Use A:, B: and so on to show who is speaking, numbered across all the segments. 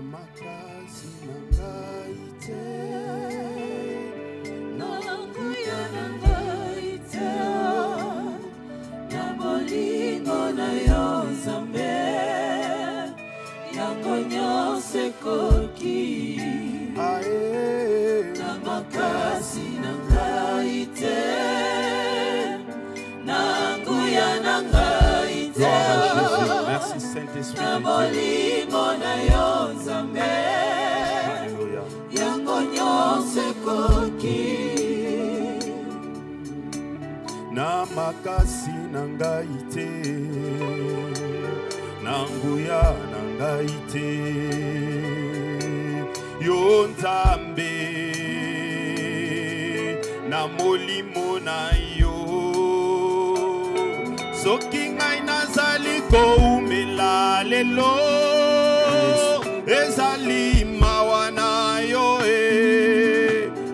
A: makasi na ngai te, na nguya na ngai te, na bolingo na yo Nzambe, yango nyonso ekoki. Na makasi na ngai te, na nguya na ngai te,
B: merci Saint-Esprit,
A: na bolingo na yo Nzambe, yango nyonso ekoki. Na makasi na ngai te, na nguya na ngai te, yo Nzambe, na molimo na yo. Soki ngai nazali koumela lelo, ezali mawa na yo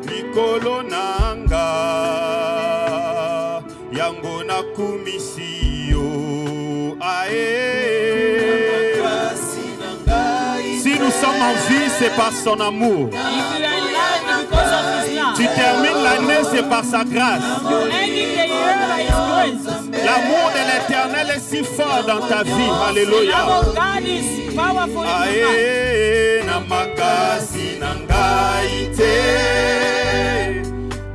A: likolo nanga, yango nakumisi yo. Si nous sommes en vie, c'est par son amour. Tu termines l'année, c'est par sa grâce. L'amour de l'Éternel est si fort dans ta vie. Alléluia. Ae na makasi na ngai te,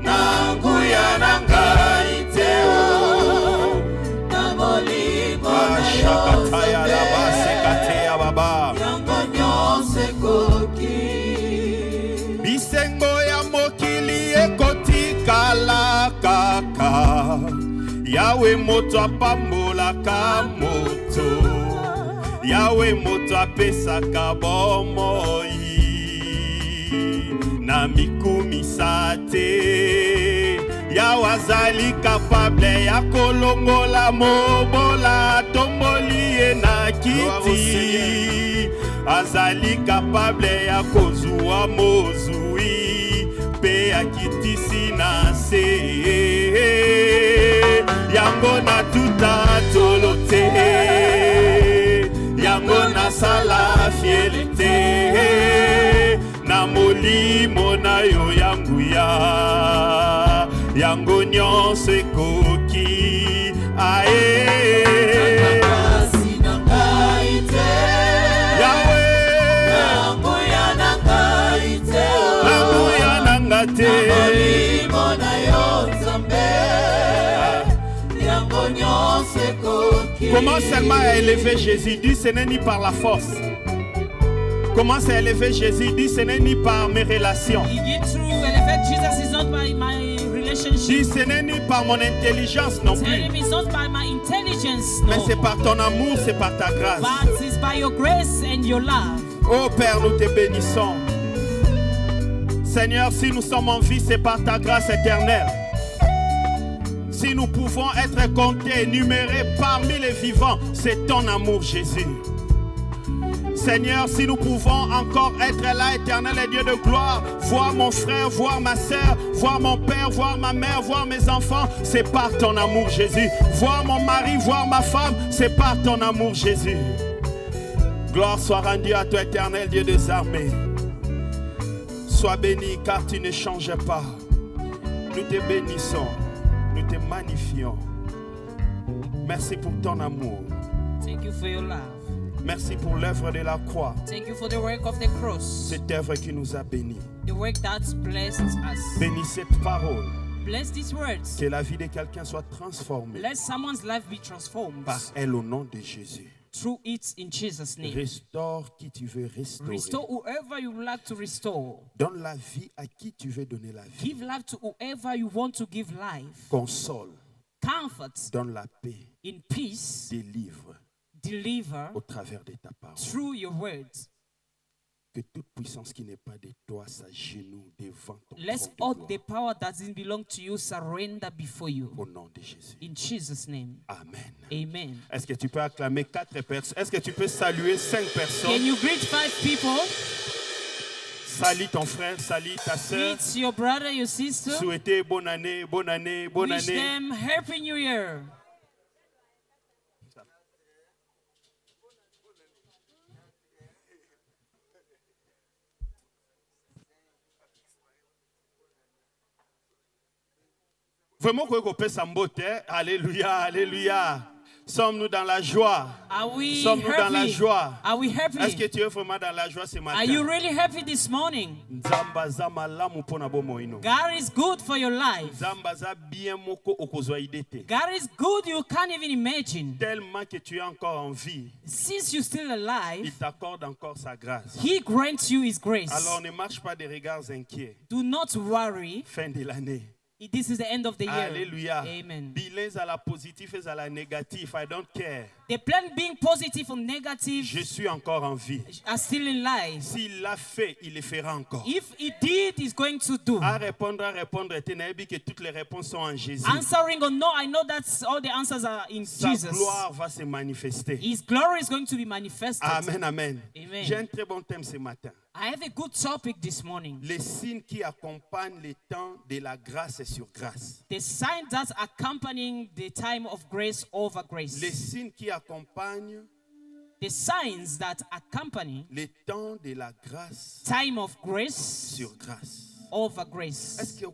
A: na nguya na ngai te, na bolingo na yo Nzambe, yango nyonso ekoki. Bisengo ya mokili ekotikala kaka, Yawe moto apambolaka moto, Yawe moto apesaka bomoi, na mikumisa te. Yawe azali capable ya kolongola mobola, tomboli ye na kiti. Azali capable ya kozwa mozui, pe akitisi na se. Yango na tuta tolote, yango na sala fielete, na molimo na yo yanguya, yango nyonso ekoki. Ae Comment seulement à élever Jésus? Dis, ce n'est ni par la force. Comment à élever Jésus? Dis, ce n'est ni par mes relations. Dis, ce n'est ni par mon intelligence non plus. Mais c'est par ton amour, c'est par ta grâce. Oh Père, nous te bénissons. Seigneur, si nous sommes en vie, c'est par ta grâce éternelle. Si nous pouvons être comptés, énumérés parmi les vivants, c'est ton amour, Jésus. Seigneur, si nous pouvons encore être là, éternel et Dieu de gloire, voir mon frère, voir ma soeur, voir mon père, voir ma mère, voir mes enfants, c'est par ton amour, Jésus. Voir mon mari, voir ma femme, c'est par ton amour, Jésus. Gloire soit rendue à toi, éternel Dieu des armées. Sois béni car tu ne changes pas. Nous te bénissons. Nous te magnifions. Merci pour ton amour.
C: Thank you for your love.
A: Merci pour l'œuvre de la croix.
C: Thank you for the work of the cross.
A: Cette œuvre qui nous a bénis.
C: The work that's blessed us.
A: Bénis cette parole.
C: Bless these words.
A: Que la vie de quelqu'un soit transformée.
C: Let someone's life be transformed.
A: Par elle au nom de Jésus.
C: Through it in Jesus' name.
A: Restaure qui tu veux restaurer.
C: Restore whoever you would like to restore.
A: Donne la vie à qui tu veux donner la vie.
C: Give life to whoever you want to give life.
A: Console.
C: Comfort.
A: Donne la paix.
C: In peace.
A: Délivre.
C: Deliver.
A: Au travers de ta parole.
C: Through your words.
A: Que toute puissance qui n'est pas de toi s'agenouille devant ton trône.
C: Let all the power that doesn't belong to you surrender before you.
A: Au nom de Jésus.
C: In Jesus' name.
A: Amen.
C: Amen.
A: Est-ce que tu peux acclamer 4 personnes? Est-ce que tu peux saluer 5 personnes?
C: Can you greet 5 people?
A: Salut ton frère, salut ta sœur.
C: Greet your brother, your sister.
A: Souhaitez bonne année, bonne année, bonne
C: Wish
A: année.
C: them Happy New Year.
A: Vraiment, qu'on peut s'embotter. Alléluia, alléluia. Sommes-nous dans la joie?
C: Are we
A: Sommes-nous dans la
C: happy?
A: joie?
C: Are we
A: Est-ce que
C: happy?
A: tu es vraiment dans la joie ce matin?
C: Are you really happy this morning?
A: Nzamba za malamu mpona bomoino.
C: God is good for your life.
A: Nzamba za bien moko okozwa idete.
C: God is good, you can't even imagine.
A: Tellement que tu es encore en vie,
C: Since you're still
A: il
C: alive,
A: t'accorde encore sa grâce.
C: He grants you His grace.
A: Alors ne marche pas des regards inquiets.
C: Do not worry.
A: Fin de l'année.
C: This is the end of the year.
A: Alléluia.
C: Amen.
A: Bilez à la positive et à la négative. I don't care.
C: The plan being positive or negative
A: Je suis encore en vie.
C: are still in life.
A: S'il l'a fait, il le fera encore.
C: If He did, He's going to do.
A: À répondre, Ténébi, que toutes les réponses sont en Jésus.
C: Answering or no, I know that all the answers are in
A: Sa
C: Jesus.
A: gloire va se manifester.
C: His glory is going to be manifested.
A: Amen, amen.
C: Amen.
A: J'ai un très bon thème ce matin.
C: I have a good topic this morning.
A: Les signes qui accompagnent les temps de la grâce sur grâce.
C: The signs that accompanying the time of grace over
A: Les
C: grace.
A: signes qui accompagnent
C: The signs that accompany
A: les temps de la grâce
C: time of grace
A: sur grâce.
C: over grace.
A: Est-ce que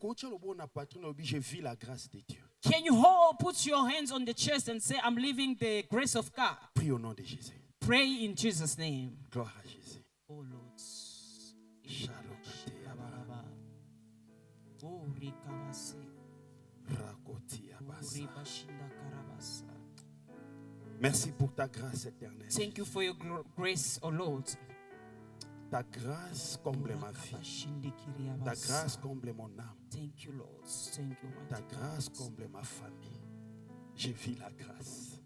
A: j'ai vu la grâce de Dieu?
C: Can you all put your hands on the chest and say, I'm living the grace of God?
A: Prie au nom de Jésus.
C: Pray in Jesus' name.
A: Gloire à Jésus.
C: Oh Lord. Oh, Rikabase. Ribashinda Karabasa.
A: Merci pour ta grâce éternelle.
C: Thank you for your grace, oh Lord.
A: Ta grâce comble ma vie. Ta grâce comble mon âme.
C: Thank you, Lord. Thank you,
A: Ta
C: mighty
A: grâce
C: God.
A: comble ma famille. J'ai vu la grâce.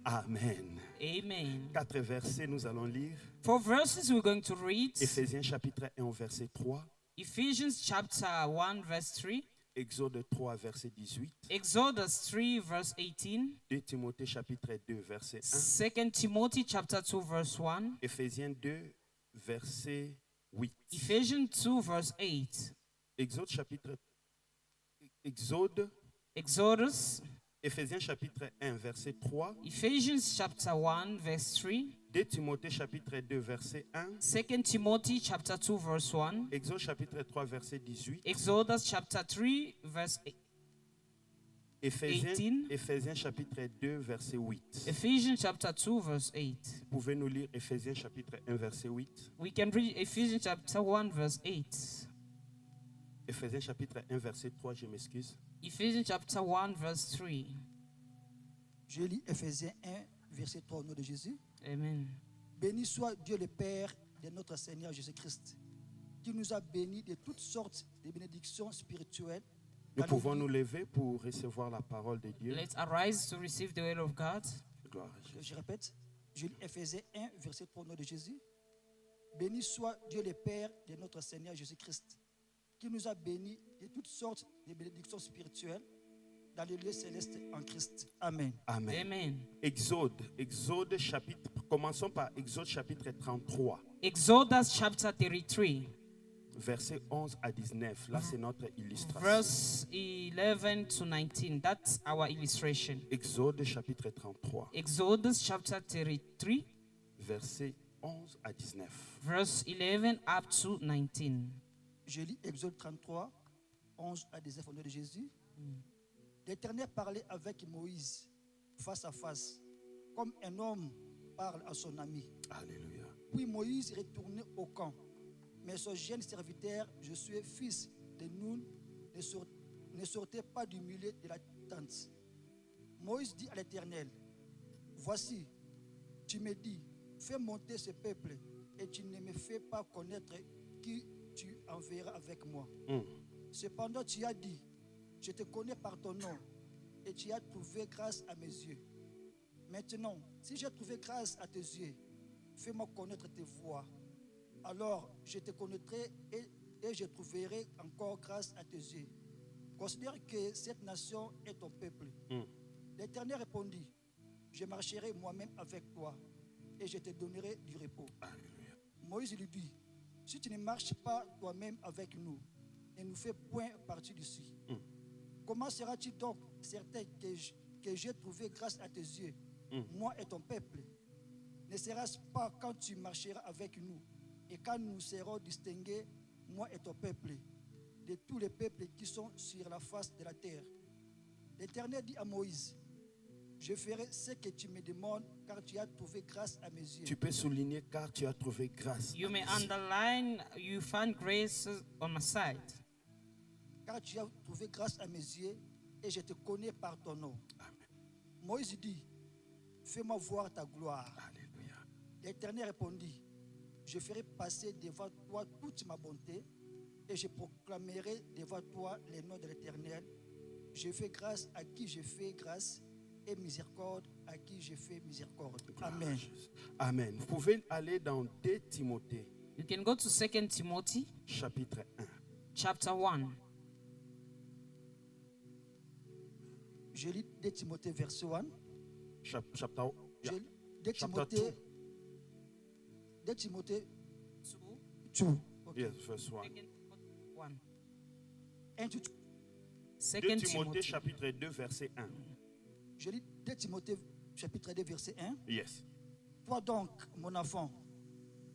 A: Amen.
C: Amen.
A: 4 versets, nous allons lire.
C: 4 verses we're going to read.
A: Éphésiens chapitre 1, verset 3.
C: Ephesians chapter 1, verse 3.
A: Exode 3, verset 18.
C: Exodus 3, verse 18.
A: 2 Timothée chapitre 2, verset 1.
C: 2 Timothy chapter 2, verse 1.
A: Éphésiens 2, verset 8.
C: Ephesians 2, verse 8. Exodus.
A: Éphésiens chapitre 1, verset 3.
C: Ephesians chapter 1, verse 3.
A: 2 Timothée chapitre 2, verset 1.
C: 2 Timothy chapter 2, verse 1.
A: Exode chapitre 3, verset 18.
C: Exodus chapter 3, verse 18.
A: Éphésiens chapitre 2, verset 8.
C: Ephesians chapter 2, verse 8.
A: Vous pouvez nous lire Éphésiens chapitre 1, verset 8.
C: We can read Ephesians chapter 1, verse 8.
A: Éphésiens chapitre 1, verset 3, je m'excuse.
C: Ephesians chapter 1, verse 3.
D: Je lis Éphésiens 1, verset 3 au nom de Jésus.
C: Amen.
D: Béni soit Dieu le Père de notre Seigneur Jésus-Christ, qui nous a bénis de toutes sortes de bénédictions spirituelles.
A: Nous pouvons nous lever pour recevoir la parole de Dieu.
C: Let's arise to receive the word of God.
A: Gloire à Jésus.
D: Je répète, je lis Éphésiens 1, verset 3 au nom de Jésus. Béni soit Dieu le Père de notre Seigneur Jésus-Christ, qui nous a bénis de toutes sortes de bénédictions spirituelles dans les lieux célestes en Christ. Amen.
A: Amen.
C: Amen.
A: Exode chapitre, commençons par Exode chapitre 33,
C: Exodus chapter 33,
A: versets 11 à 19. Là, c'est notre illustration.
C: verse 11 to 19. That's our illustration.
A: Exode chapitre 33,
C: Exodus chapter 33,
A: versets 11 à 19.
C: verse 11 up to 19.
D: Je lis Exode 33, 11 à 19 au nom de Jésus. L'Éternel parlait avec Moïse face à face, comme un homme parle à son ami.
A: Alléluia.
D: Puis Moïse retournait au camp. Mais ce jeune serviteur, je suis fils de Nun, ne sortait pas du milieu de la tente. Moïse dit à l'Éternel, voici, tu me dis, fais monter ce peuple, et tu ne me fais pas connaître qui tu enverras avec moi. Cependant, tu as dit, je te connais par ton nom, et tu as trouvé grâce à mes yeux. Maintenant, si j'ai trouvé grâce à tes yeux, fais-moi connaître tes voies. Alors, je te connaîtrai et je trouverai encore grâce à tes yeux. Considère que cette nation est ton peuple. L'Éternel répondit, je marcherai moi-même avec toi, et je te donnerai du repos.
A: Alléluia.
D: Moïse lui dit, si tu ne marches pas toi-même avec nous, ne nous fais point partie d'ici. Comment seras-tu donc certain que j'ai trouvé grâce à tes yeux, moi et ton peuple? Ne sera-ce pas quand tu marcheras avec nous et quand nous serons distingués, moi et ton peuple, de tous les peuples qui sont sur la face de la terre? L'Éternel dit à Moïse, je ferai ce que tu me demandes car tu as trouvé grâce à mes yeux.
A: Tu peux souligner car tu as trouvé grâce.
C: You
A: à
C: may
A: mes yeux.
C: underline, you find grace on my side.
D: Car tu as trouvé grâce à mes yeux et je te connais par ton nom.
A: Amen.
D: Moïse dit, fais-moi voir ta gloire.
A: Alléluia.
D: L'Éternel répondit, je ferai passer devant toi toute ma bonté et je proclamerai devant toi les noms de l'Éternel. Je fais grâce à qui je fais grâce et miséricorde à qui je fais miséricorde.
A: Gloire à
D: Amen.
A: Jésus. Amen. Vous pouvez aller dans 2 Timothée,
C: You can go to 2 Timothy
A: chapitre 1.
C: chapter 1.
D: Je lis 2 Timothée verset 1.
A: Chapter,
D: Je
A: yeah.
D: lis 2
A: Chapter
D: Timothée 2 Timothée 2. Ok.
A: Yes, verse 1.
C: 1.
D: 1,
C: 2
A: 2 Timothée
C: Timothy
A: chapitre 2 verset 1.
D: Je lis 2 Timothée chapitre 2 verset 1.
A: Yes.
D: Toi donc, mon enfant,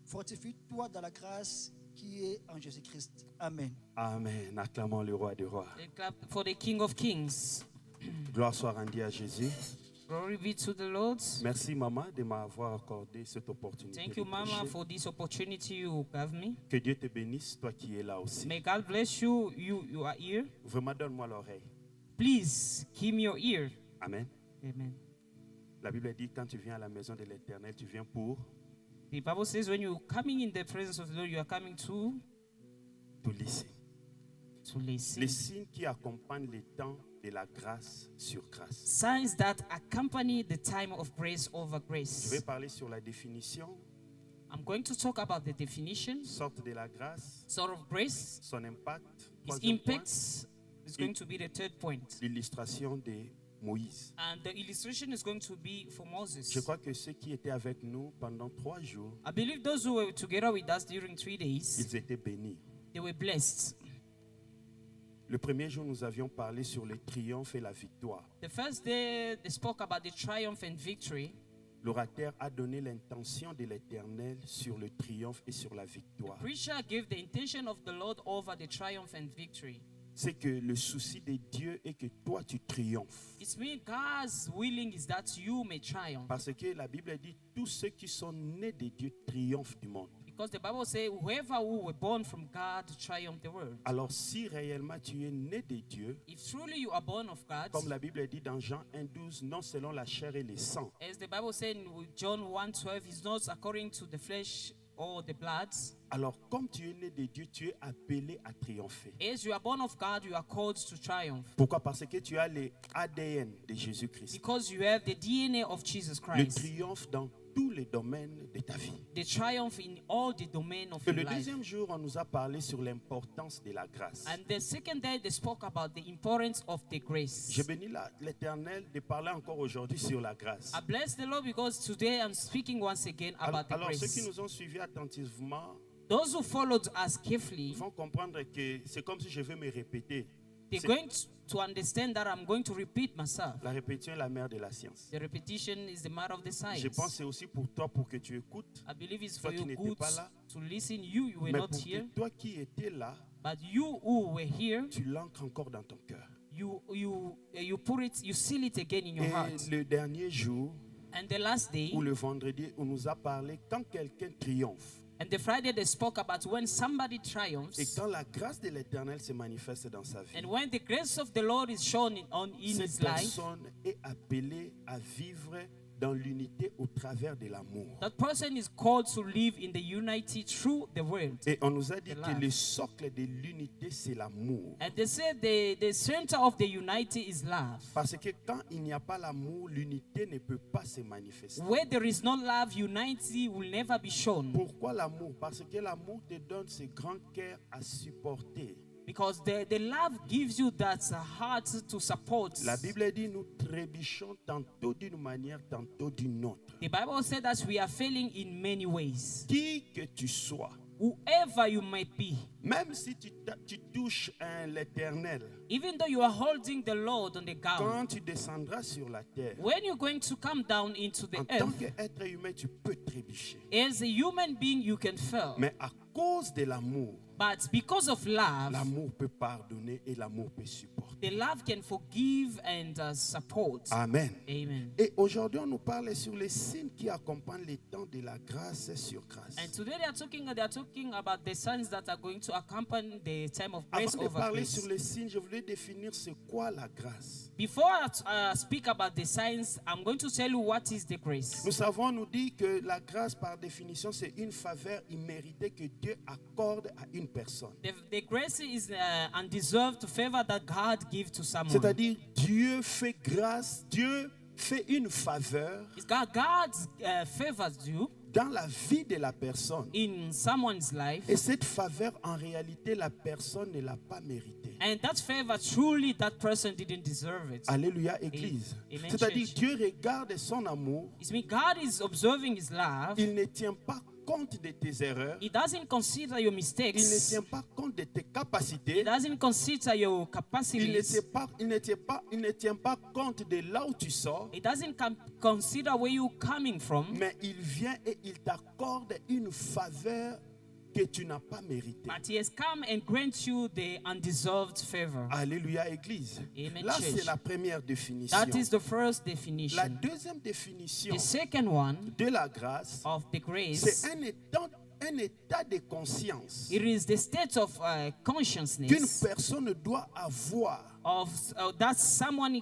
D: fortifie-toi dans la grâce qui est en Jésus-Christ. Amen.
A: Amen. Acclamons le roi des rois.
C: A clap for the King of Kings.
A: Gloire soit rendue à Jésus.
C: Glory be to the Lord.
A: Merci maman de m'avoir accordé cette opportunité.
C: Thank
A: de
C: you, Mama,
A: prêcher.
C: for this opportunity you gave me.
A: Que Dieu te bénisse, toi qui es là aussi.
C: May God bless you. You are here.
A: Vraiment, donne-moi l'oreille.
C: Please give me your ear.
A: Amen.
C: Amen.
A: La Bible dit quand tu viens à la maison de l'Éternel, tu viens pour
C: The Bible says when you're coming in the presence of the Lord, you are coming to
A: listen.
C: listen.
A: Les signes qui accompagnent les temps de la grâce sur grâce.
C: Signs that accompany the time of grace over
A: Je vais
C: grace.
A: parler sur la définition,
C: I'm going to talk about the definition,
A: sorte de la grâce,
C: sort of grace,
A: son impact,
C: its
A: troisième point,
C: impacts is going to be the third point.
A: l'illustration de Moïse.
C: And the illustration is going to be for
A: Je
C: Moses.
A: crois que ceux qui étaient avec nous pendant 3 jours,
C: I believe those who were together with us during 3 days,
A: ils étaient bénis.
C: they were blessed.
A: Le premier jour, nous avions parlé sur le triomphe et la victoire.
C: The first day, they spoke about the triumph and victory.
A: L'orateur a donné l'intention de l'Éternel sur le triomphe et sur la victoire.
C: Preacher gave the intention of the Lord over the triumph and victory.
A: C'est que le souci de Dieu est que toi tu triomphes.
C: It means God's willing is that you may triumph.
A: Parce que la Bible dit tous ceux qui sont nés de Dieu triomphent du monde.
C: Because the Bible says, whoever who were born from God triumph the world.
A: Alors si réellement tu es né de Dieu,
C: If truly you are born of God,
A: comme la Bible dit dans Jean 1,12, non selon la chair et le sang,
C: as the Bible said in John 1:12, it's not according to the flesh or the blood.
A: alors comme tu es né de Dieu, tu es appelé à triompher.
C: As you are born of God, you are called to triumph.
A: Pourquoi? Parce que tu as les ADN de Jésus-Christ.
C: Because you have the DNA of Jesus
A: Le
C: Christ.
A: triomphe dans tous les domaines de ta vie.
C: The triumph in all the domain of
A: Et
C: your
A: le
C: life.
A: deuxième jour, on nous a parlé sur l'importance de la grâce.
C: And the second day, they spoke about the importance of the grace.
A: J'ai béni l'Éternel de parler encore aujourd'hui sur la grâce.
C: I bless the Lord because today I'm speaking once again about the
A: Alors ceux qui
C: grace.
A: nous ont suivis attentivement
C: Those who followed us carefully,
A: vont comprendre que c'est comme si je vais me répéter.
C: they're
A: C'est-
C: going to understand that I'm going to repeat myself.
A: La répétition est la mère de la science.
C: The repetition is the mother of the
A: Je
C: science.
A: pense que c'est aussi pour toi, pour que tu écoutes.
C: I believe it's
A: Toi
C: for
A: qui
C: your
A: n'étais
C: good
A: pas là.
C: to listen. You were
A: Mais
C: not
A: pour
C: here,
A: que toi qui étais là,
C: but you who were here,
A: tu l'ancres encore dans ton cœur.
C: you put it, you seal it again in your heart.
A: Et le dernier jour,
C: And the last day,
A: ou le vendredi, on nous a parlé quand quelqu'un triomphe.
C: and the Friday, they spoke about when somebody
A: Et
C: triumphs,
A: quand la grâce de l'Éternel se manifeste dans sa vie,
C: and when the grace of the Lord is shown in
A: cette
C: his life.
A: personne est appelée à vivre dans l'unité au travers de l'amour.
C: That person is called to live in the unity through the world.
A: Et on nous a dit
C: The
A: que
C: love.
A: le socle de l'unité, c'est l'amour.
C: And they said the center of the unity is love.
A: Parce que quand il n'y a pas l'amour, l'unité ne peut pas se manifester.
C: Where there is no love, unity will never be shown.
A: Pourquoi l'amour? Parce que l'amour te donne ce grand cœur à supporter.
C: Because the love gives you that heart to support.
A: La Bible dit nous trébuchons tantôt d'une manière, tantôt d'une autre.
C: The Bible said that we are failing in many ways.
A: Qui que tu sois,
C: Whoever you might be,
A: même si tu touches l'Éternel,
C: even though you are holding the Lord on the ground,
A: quand tu descendras sur la terre,
C: when you're going to come down into the
A: en tant
C: earth,
A: qu'être humain, tu peux trébucher.
C: as a human being, you can fail.
A: Mais à cause de l'amour,
C: But because of love,
A: l'amour peut pardonner et l'amour peut supporter.
C: The love can forgive and support.
A: Amen.
C: Amen.
A: Et aujourd'hui, on nous parle sur les signes qui accompagnent les temps de la grâce sur grâce.
C: And today they are talking about the signs that are going to accompany the time of grace
A: Avant de
C: over
A: parler
C: grace.
A: sur les signes, je voulais définir c'est quoi la grâce.
C: Before I speak about the signs, I'm going to tell you what is the grace.
A: Nous savons, on nous dit que la grâce, par définition, c'est une faveur imméritée que Dieu accorde à une personne.
C: The grace is undeserved favor that God gives to someone.
A: C'est-à-dire, Dieu fait grâce, Dieu fait une faveur
C: It's God favors you
A: dans la vie de la personne.
C: in someone's life,
A: Et cette faveur, en réalité, la personne ne l'a pas méritée.
C: and that favor truly that person didn't deserve it.
A: Alléluia, Église.
C: Amen,
A: C'est-à-dire,
C: church.
A: Dieu regarde son amour,
C: It means God is observing His love.
A: il ne tient pas compte de tes erreurs,
C: He doesn't consider your
A: il ne
C: mistakes.
A: tient pas compte de tes
C: He
A: capacités,
C: doesn't consider your
A: il ne
C: capacities.
A: tient pas compte de là où tu sors,
C: He doesn't consider where you're coming from.
A: mais il vient et il t'accorde une faveur que tu n'as pas méritée.
C: But He has come and grant you the undeserved favor.
A: Alléluia, Église.
C: Amen,
A: Là,
C: church.
A: c'est la première définition.
C: That is the first
A: La
C: definition.
A: deuxième définition
C: The second one
A: de la grâce,
C: of the grace,
A: c'est un état de conscience
C: it is the state of
A: qu'une
C: consciousness
A: personne doit avoir
C: of that someone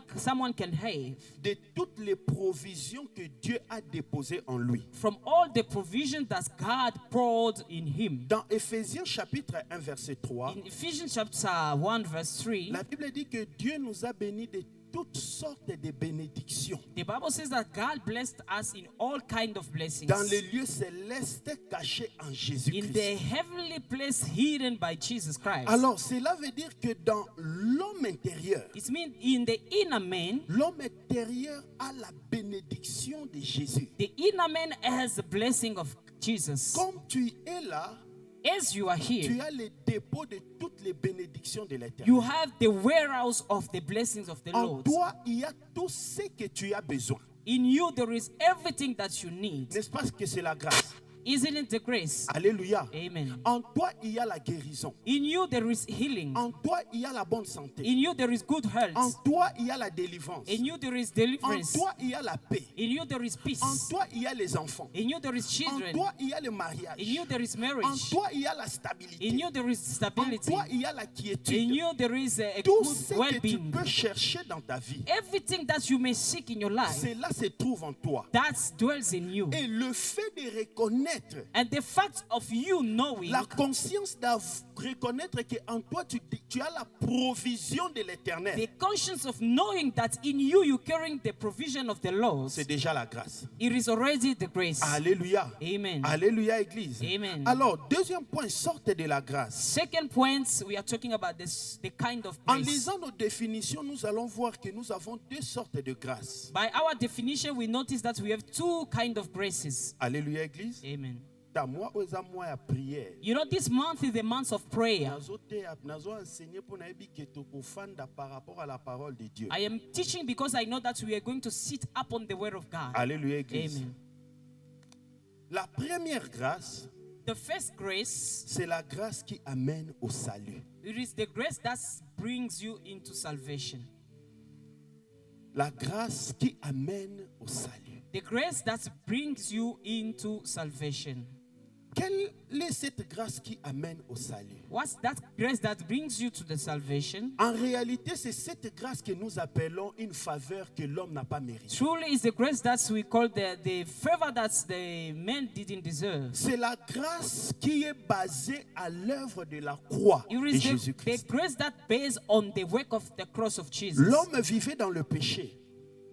C: can have
A: de toutes les provisions que Dieu a déposées en lui.
C: from all the provision that God poured in him.
A: Dans Éphésiens chapitre 1 verset 3,
C: In Ephesians chapter 1 verse 3,
A: la Bible dit que Dieu nous a bénis de toutes sortes de bénédictions
C: the Bible says that God blessed us in all kind of blessings.
A: dans les lieux célestes cachés en
C: In
A: Jésus-Christ.
C: the heavenly place hidden by Jesus Christ.
A: Alors, cela veut dire que dans l'homme intérieur,
C: It means in the inner man,
A: l'homme intérieur a la bénédiction de Jésus.
C: the inner man has the blessing of Jesus.
A: Comme tu es là,
C: As you are
A: tu
C: here,
A: as le dépôt de toutes les bénédictions de
C: you
A: l'Éternel.
C: have the warehouse of the blessings of the
A: En
C: Lord.
A: toi, il y a tout ce que tu as besoin.
C: In you, there is everything that you need.
A: N'est-ce pas que c'est la grâce?
C: Isn't it the grace?
A: Alléluia.
C: Amen.
A: En toi, il y a la guérison.
C: In you, there is healing.
A: En toi, il y a la bonne santé.
C: In you, there is good
A: En
C: health.
A: toi, il y a la délivrance.
C: In you, there is
A: En
C: deliverance.
A: toi, il y a la paix.
C: In you, there is
A: En
C: peace.
A: toi, il y a les enfants.
C: In you, there is
A: En
C: children.
A: toi, il y a le mariage.
C: In you, there is
A: En
C: marriage.
A: toi, il y a la stabilité.
C: In you, there is
A: En
C: stability.
A: toi, il y a la
C: In
A: quiétude.
C: you, there is a
A: Tout
C: good
A: ce que tu
C: well-being.
A: peux chercher dans ta vie,
C: Everything that you may seek in your life,
A: cela se trouve en toi.
C: that dwells in you.
A: Et le fait de reconnaître,
C: And the fact of you knowing,
A: la conscience de reconnaître qu'en toi, tu as la provision de l'Éternel,
C: the conscience of knowing that in you you're carrying the provision of the Lord,
A: c'est déjà la grâce.
C: it is already the grace.
A: Alléluia.
C: Amen.
A: Alléluia, Église.
C: Amen.
A: Alors, deuxième point, sortez de la grâce.
C: Second point, we are talking about this, the kind of
A: En
C: grace.
A: lisant nos définitions, nous allons voir que nous avons deux sortes de grâce.
C: By our definition, we notice that we have two kind of graces.
A: Alléluia, Église.
C: Amen.
A: Dans moi, aux mois à prière.
C: You know, this month is the month of prayer.
A: Nazo enseigné pour naïbi que tokofanda par rapport à la parole de Dieu.
C: I am teaching because I know that we are going to sit up on the word of God.
A: Alléluia, Église.
C: Amen.
A: La première grâce,
C: The first grace,
A: c'est la grâce qui amène au salut.
C: it is the grace that brings you into salvation.
A: La grâce qui amène au salut.
C: The grace that brings you into salvation.
A: Quelle est cette grâce qui amène au salut?
C: What's that grace that brings you to the salvation?
A: En réalité, c'est cette grâce que nous appelons une faveur que l'homme n'a pas méritée.
C: Truly is the grace that we call the favor that the man didn't deserve.
A: C'est la grâce qui est basée à l'œuvre de la croix
C: It
A: de
C: is the
A: Jésus-Christ.
C: grace that based on the work of the cross of Jesus.
A: L'homme vivait dans le péché.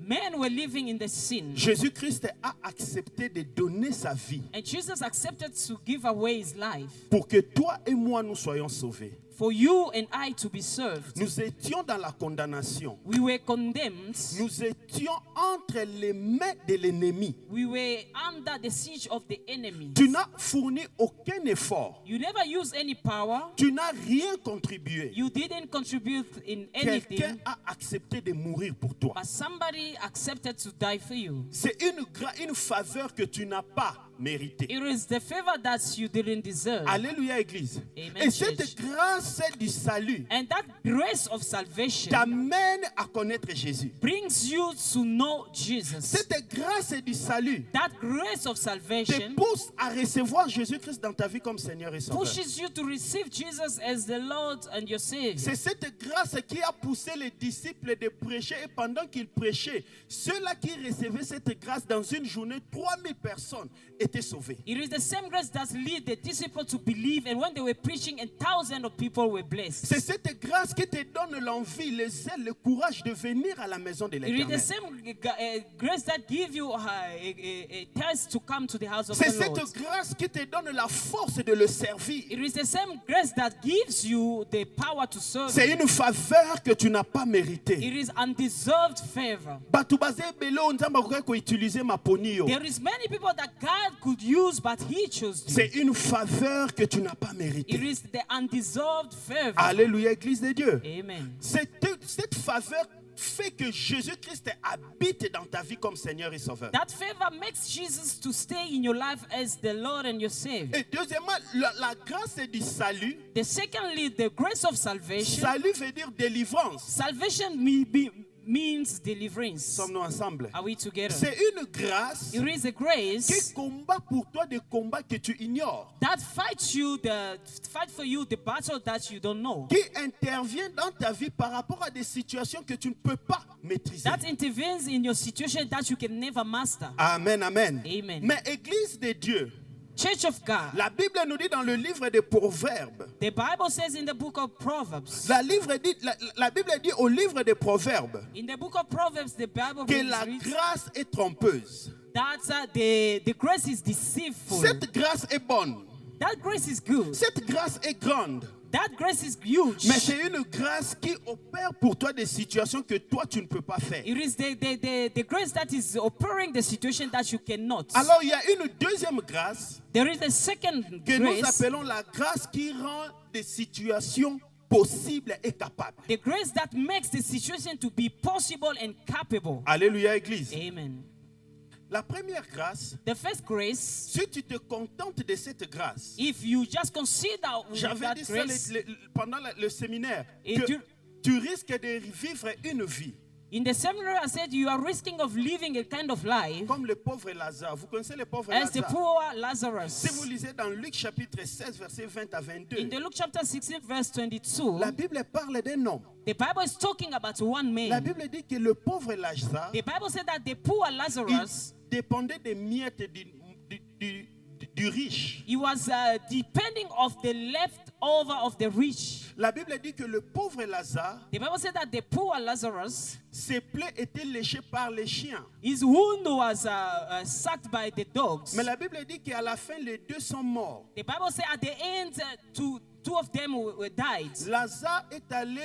C: Men were living in the sin.
A: Jésus-Christ a accepté de donner sa vie
C: And Jesus accepted to give away his life
A: pour que toi et moi nous soyons sauvés.
C: for you and I to be served.
A: Nous étions dans la condamnation.
C: We were condemned.
A: Nous étions entre les mains de l'ennemi.
C: We were under the siege of the enemy.
A: Tu n'as fourni aucun effort.
C: You never used any power.
A: Tu n'as rien contribué.
C: You didn't contribute in
A: Quelqu'un
C: anything.
A: a accepté de mourir pour toi.
C: But somebody accepted to die for you.
A: C'est une faveur que tu n'as pas mérité.
C: It is the favor that you didn't deserve.
A: Alléluia, Église.
C: Amen,
A: Et cette
C: church.
A: grâce du salut
C: And that grace of salvation
A: t'amène à connaître Jésus.
C: brings you to know Jesus.
A: Cette grâce du salut
C: That grace of
A: te
C: salvation
A: pousse à recevoir Jésus-Christ dans ta vie comme Seigneur et Sauveur.
C: pushes you to receive Jesus as the Lord and your Savior.
A: C'est cette grâce qui a poussé les disciples de prêcher, et pendant qu'ils prêchaient, ceux-là qui recevaient cette grâce dans une journée, 3000 personnes étaient sauvées.
C: It is the same grace that lead the disciples to believe, and when they were preaching, and thousands of people were blessed.
A: C'est cette grâce qui te donne l'envie, les ailes, le courage de venir à la maison de
C: It is the
A: l'Éternel.
C: same grace that gives you a taste to come to the house of
A: C'est
C: the Lord.
A: cette grâce qui te donne la force de le servir.
C: It is the same grace that gives you the power to serve.
A: C'est une faveur que tu n'as pas méritée.
C: It is undeserved favor.
A: Bato baze belo nzamba koka ko utiliser maponi yo.
C: There is many people that God could use, but He chose you.
A: C'est une faveur que tu n'as pas
C: It
A: méritée.
C: is the undeserved favor.
A: Alléluia, Église de Dieu.
C: Amen.
A: Cette faveur fait que Jésus-Christ habite dans ta vie comme Seigneur et Sauveur.
C: That favor makes Jesus to stay in your life as the Lord and your Savior.
A: Et deuxièmement, la grâce du salut.
C: The secondly, the grace of salvation.
A: Salut veut dire délivrance.
C: Salvation means deliverance.
A: Sommes-nous ensemble?
C: Are we together?
A: C'est une grâce
C: It is a grace
A: qui combat pour toi des combats que tu ignores.
C: that fight for you the battle that you don't know.
A: Qui intervient dans ta vie par rapport à des situations que tu ne peux pas maîtriser.
C: That intervenes in your situation that you can never master.
A: Amen, amen.
C: Amen.
A: Mais Église de Dieu,
C: Church of God.
A: la Bible nous dit dans le livre des Proverbes,
C: The Bible says in the book of Proverbs.
A: la Bible dit au livre des Proverbes
C: In the book of Proverbs, the Bible
A: que la
C: reads
A: grâce est trompeuse.
C: that the grace is deceitful.
A: Cette grâce est bonne.
C: That grace is good.
A: Cette grâce est grande.
C: That grace is huge.
A: Mais c'est une grâce qui opère pour toi des situations que toi tu ne peux pas faire.
C: It is the grace that is operating the situation that you cannot.
A: Alors il y a une deuxième grâce
C: There is a second
A: que nous
C: grace,
A: appelons la grâce qui rend des situations possibles et capables.
C: the grace that makes the situation to be possible and capable.
A: Alléluia, Église.
C: Amen.
A: La première grâce,
C: The first grace,
A: si tu te contentes de cette grâce,
C: if you just consider
A: j'avais
C: that
A: dit ça
C: grace,
A: pendant le séminaire,
C: Et
A: que
C: tu-
A: tu risques de vivre une vie
C: in the seminar I said you are risking of living a kind of life
A: comme le pauvre Lazare. Vous connaissez le pauvre
C: as the
A: Lazare?
C: poor
A: Si vous
C: Lazarus.
A: lisez dans Luc chapitre 16, versets 20 à 22,
C: In the Luke chapter 16 verse 22,
A: la Bible parle d'un homme.
C: the Bible is talking about one
A: La
C: man.
A: Bible dit que le pauvre Lazare,
C: The Bible said that the poor
A: il
C: Lazarus,
A: dépendait des miettes du riche.
C: he was depending of the leftover of the rich.
A: La Bible dit que le pauvre Lazare,
C: The Bible said that the poor Lazarus,
A: ses plaies étaient léchées par les chiens.
C: his wound was sucked by the dogs.
A: Mais la Bible dit qu'à la fin, les deux sont morts.
C: The Bible said at the end, two of them were died.
A: Lazare est allé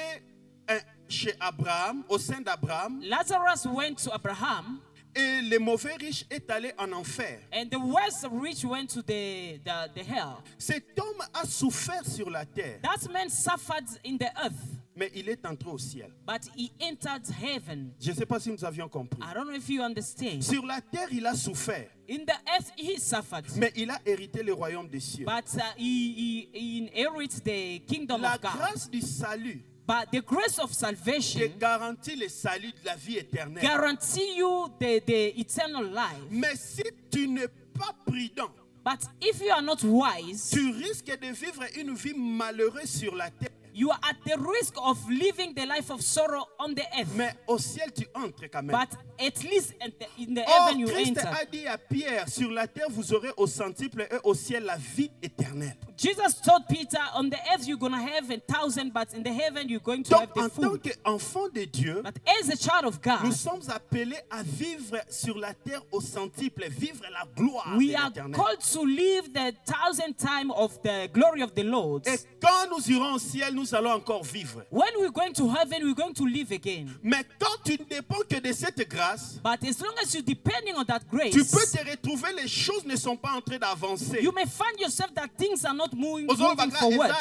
A: chez Abraham, au sein d'Abraham,
C: Lazarus went to Abraham,
A: et le mauvais riche est allé en enfer.
C: and the worst rich went to the hell.
A: Cet homme a souffert sur la terre,
C: That man suffered in the earth,
A: mais il est entré au ciel.
C: but he entered heaven.
A: Je ne sais pas si nous avions compris.
C: I don't know if you understand.
A: Sur la terre, il a souffert,
C: In the earth he suffered,
A: mais il a hérité le royaume des cieux.
C: but he inherits the kingdom
A: La
C: of God.
A: grâce du salut
C: But the grace of
A: te
C: salvation
A: garantit le salut de la vie éternelle.
C: guarantee you the eternal life.
A: Mais si tu n'es pas prudent,
C: But if you are not wise,
A: tu risques de vivre une vie malheureuse sur la terre.
C: you are at the risk of living the life of sorrow on the earth.
A: Mais au ciel, tu entres quand même.
C: But at least in the
A: Or,
C: heaven you
A: Christ
C: enter.
A: a dit à Pierre, sur la terre, vous aurez au centuple et au ciel la vie éternelle.
C: Jesus told Peter, on the earth you're going to have 1,000, but in the heaven you're going to
A: Donc,
C: have the
A: en tant
C: food.
A: qu'enfant de Dieu,
C: But as a child of
A: nous
C: God,
A: sommes appelés à vivre sur la terre au centuple, vivre la gloire
C: we
A: de
C: are
A: l'éternel.
C: called to live the 1,000 times of the glory of the Lord.
A: Et quand nous irons au ciel, nous nous allons encore vivre.
C: When we're going to heaven, we're going to live again.
A: Mais quand tu ne dépends que de cette grâce,
C: But as long as you're depending on that grace,
A: tu peux te retrouver, les choses ne sont pas en train d'avancer.
C: you may find yourself that things are not moving
A: Mais
C: forward.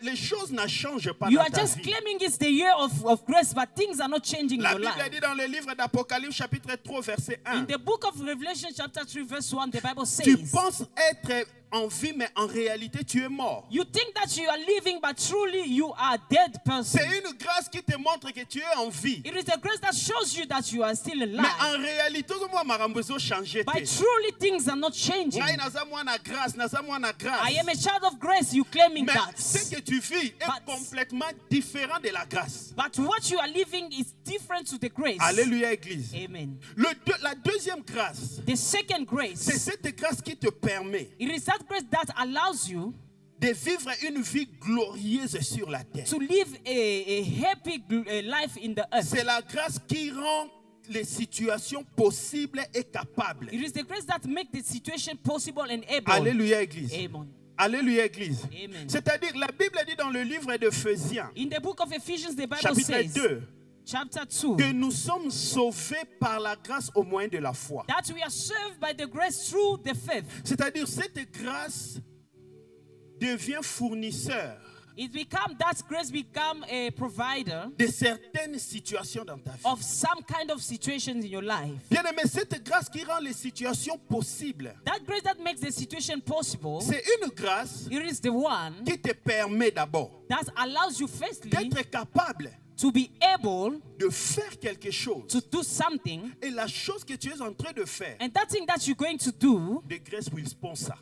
A: les choses ne changent pas
C: You
A: dans
C: are
A: ta
C: just
A: vie.
C: claiming it's the year of grace, but things are not changing in
A: La
C: your
A: Bible
C: life.
A: dit dans le livre d'Apocalypse chapitre 3 verset 1.
C: In the book of Revelation chapter 3 verse 1, the Bible
A: Tu
C: says,
A: penses être en vie, mais en réalité tu es mort.
C: you think that you are living, but truly you are a dead person.
A: C'est une grâce qui te montre que tu es en vie.
C: It is the grace that shows you that you are still
A: Mais
C: alive.
A: en réalité, moi, marambo ezo changer
C: But
A: te.
C: truly things are not changing.
A: Ngai naza mwana grâce, naza mwana grâce.
C: I am a child of grace, you claiming
A: Mais
C: that.
A: ce que tu vis est
C: But-
A: complètement différent de la grâce.
C: But what you are living is different to the grace.
A: Alléluia, Église.
C: Amen.
A: La deuxième grâce,
C: The second
A: c'est
C: grace,
A: cette grâce qui te permet
C: it is that grace that allows you
A: de vivre une vie glorieuse sur la terre.
C: to live a happy life in the earth.
A: C'est la grâce qui rend les situations possibles et capables.
C: It is the grace that makes the situation possible and able.
A: Alléluia, Église.
C: Amen.
A: Alléluia, Église.
C: Amen.
A: C'est-à-dire, la Bible dit dans le livre d'Éphésiens,
C: In the book of Ephesians, the Bible
A: chapitre
C: says,
A: 2,
C: chapter 2,
A: que nous sommes sauvés par la grâce au moyen de la foi.
C: that we are served by the grace through the faith.
A: C'est-à-dire, cette grâce devient fournisseur
C: That grace become a provider
A: de certaines situations dans ta vie.
C: of some kind of situations in your life.
A: Bien-aimé, cette grâce qui rend les situations possibles,
C: That grace that makes the situation possible,
A: c'est une grâce
C: it is the one
A: qui te permet d'abord
C: that allows you firstly
A: d'être capable
C: to be able
A: de faire quelque chose.
C: to do something,
A: Et la chose que tu es en train de faire,
C: and that thing that you're going to do,
A: the grace will sponsor.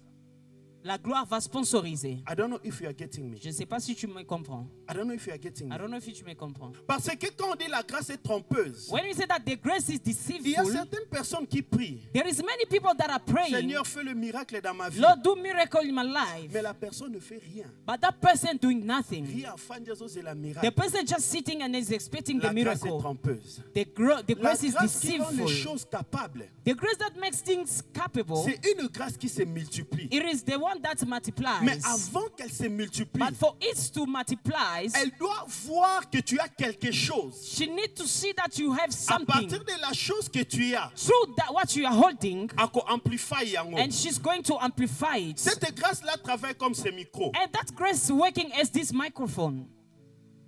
C: la gloire va sponsoriser.
A: I don't know if you are getting me.
C: Je ne sais pas si tu me comprends.
A: I don't know if you are getting
C: I
A: me.
C: don't know if tu me comprends.
A: Parce que quand on dit la grâce est trompeuse,
C: When we say that the grace is
A: il y a
C: deceitful,
A: certaines personnes qui prient.
C: there is many people that are praying,
A: Seigneur, fais le miracle dans ma vie.
C: Lord, do miracle in my life.
A: Mais la personne ne fait rien.
C: But that person doing nothing.
A: Rien fan Jésus, c'est la
C: The
A: miracle.
C: person just sitting and is expecting the
A: La grâce est
C: miracle.
A: trompeuse.
C: The
A: La
C: grace is
A: grâce qui rend les
C: deceitful.
A: choses capables,
C: The grace that makes things capable,
A: c'est une grâce qui se multiplie.
C: it is the one that multiplies.
A: Mais avant qu'elle se multiplie,
C: But for it to multiply,
A: elle doit voir que tu as quelque chose.
C: she needs to see that you have
A: À
C: something.
A: partir de la chose que tu as,
C: Through that what you are holding,
A: ako amplify yango.
C: and she's going to amplify it.
A: Cette grâce-là travaille comme ce micro.
C: And that grace working as this microphone.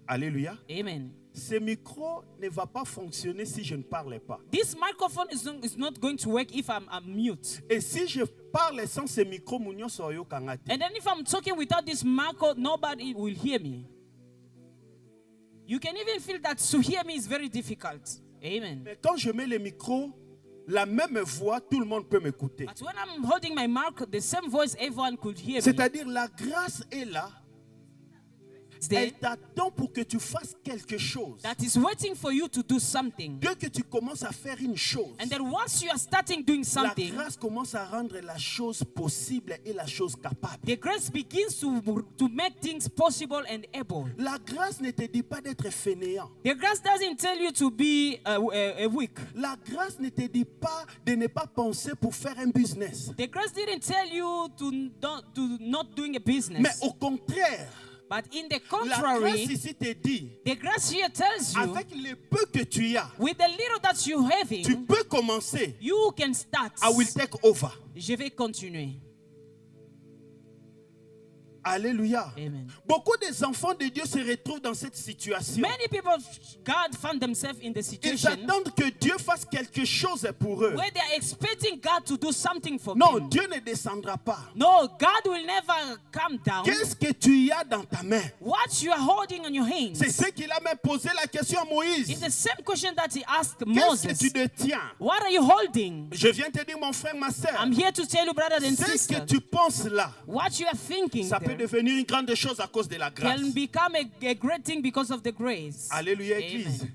A: Alléluia.
C: Amen.
A: Ce micro ne va pas fonctionner si je ne parle pas.
C: This microphone is not going to work if I'm mute.
A: Et si je parle sans ce micro, munyo soyo kangate.
C: And then if I'm talking without this micro, nobody will hear me. You can even feel that to hear me is very difficult. Amen.
A: Mais quand je mets le micro, la même voix, tout le monde peut m'écouter.
C: But when I'm holding my mic, the same voice, everyone could hear me.
A: C'est-à-dire la grâce est là.
C: It's there.
A: Elle t'attend pour que tu fasses quelque chose.
C: That is waiting for you to do something.
A: Dès que tu commences à faire une chose,
C: And then once you are starting doing
A: la
C: something,
A: grâce commence à rendre la chose possible et la chose capable.
C: the grace begins to make things possible and able.
A: La grâce ne te dit pas d'être fainéant.
C: The grace doesn't tell you to be weak.
A: La grâce ne te dit pas de ne pas penser pour faire un business.
C: The grace didn't tell you to not doing a business.
A: Mais au contraire,
C: But in the
A: la grâce
C: contrary,
A: ici te dit,
C: the grace here tells you,
A: avec le peu que tu as,
C: with the little that you
A: tu
C: having,
A: peux commencer.
C: you can start.
A: I will take over.
C: Je vais continuer.
A: Alléluia.
C: Amen.
A: Beaucoup des enfants de Dieu se retrouvent dans cette situation.
C: Many people, God found themselves in the
A: Ils
C: situation
A: attendent que Dieu fasse quelque chose pour eux.
C: where they are expecting God to do something for
A: Non,
C: them.
A: Dieu ne descendra pas.
C: No, God will never come down.
A: Qu'est-ce que tu as dans ta main?
C: What you are holding on your hands
A: C'est ce qu'il a même posé la question à
C: is
A: Moïse.
C: the same question that he asked
A: Qu'est-ce que tu
C: Moses.
A: détiens?
C: What are you holding?
A: Je viens te dire, mon frère, ma soeur.
C: I'm here to tell you, brothers and
A: Ce que
C: sisters,
A: tu penses là,
C: what you are thinking
A: ça peut
C: there
A: devenir une grande chose à cause de la grâce.
C: can become a great thing because of the grace.
A: Alléluia,
C: Amen.
A: Église.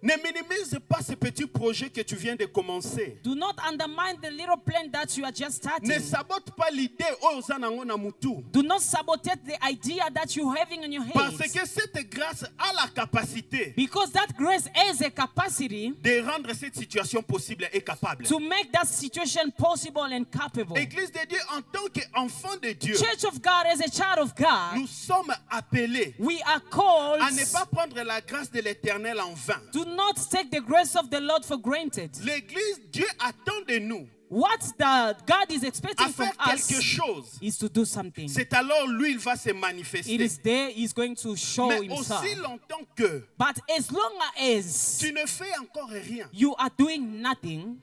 A: Ne minimise pas ce petit projet que tu viens de commencer.
C: Do not undermine the little plan that you are just starting.
A: Ne sabote pas l'idée oyo oza nango na mutu.
C: Do not sabotage the idea that you're having in your
A: Parce
C: head.
A: que cette grâce a la capacité
C: Because that grace has a capacity
A: de rendre cette situation possible et capable.
C: to make that situation possible and capable.
A: Église de Dieu, en tant qu'enfant de Dieu,
C: Church of God, as a child of God,
A: nous sommes appelés
C: we are called
A: à ne pas prendre la grâce de l'Éternel en vain.
C: to not take the grace of the Lord for granted.
A: L'Église, Dieu attend de nous
C: What God is
A: à
C: expecting from
A: faire quelque
C: us
A: chose.
C: is to do something.
A: C'est alors lui, il va se
C: It
A: manifester.
C: is there, He's going to show
A: Mais
C: Himself.
A: aussi longtemps que
C: But as long as
A: tu ne fais encore rien,
C: you are doing nothing,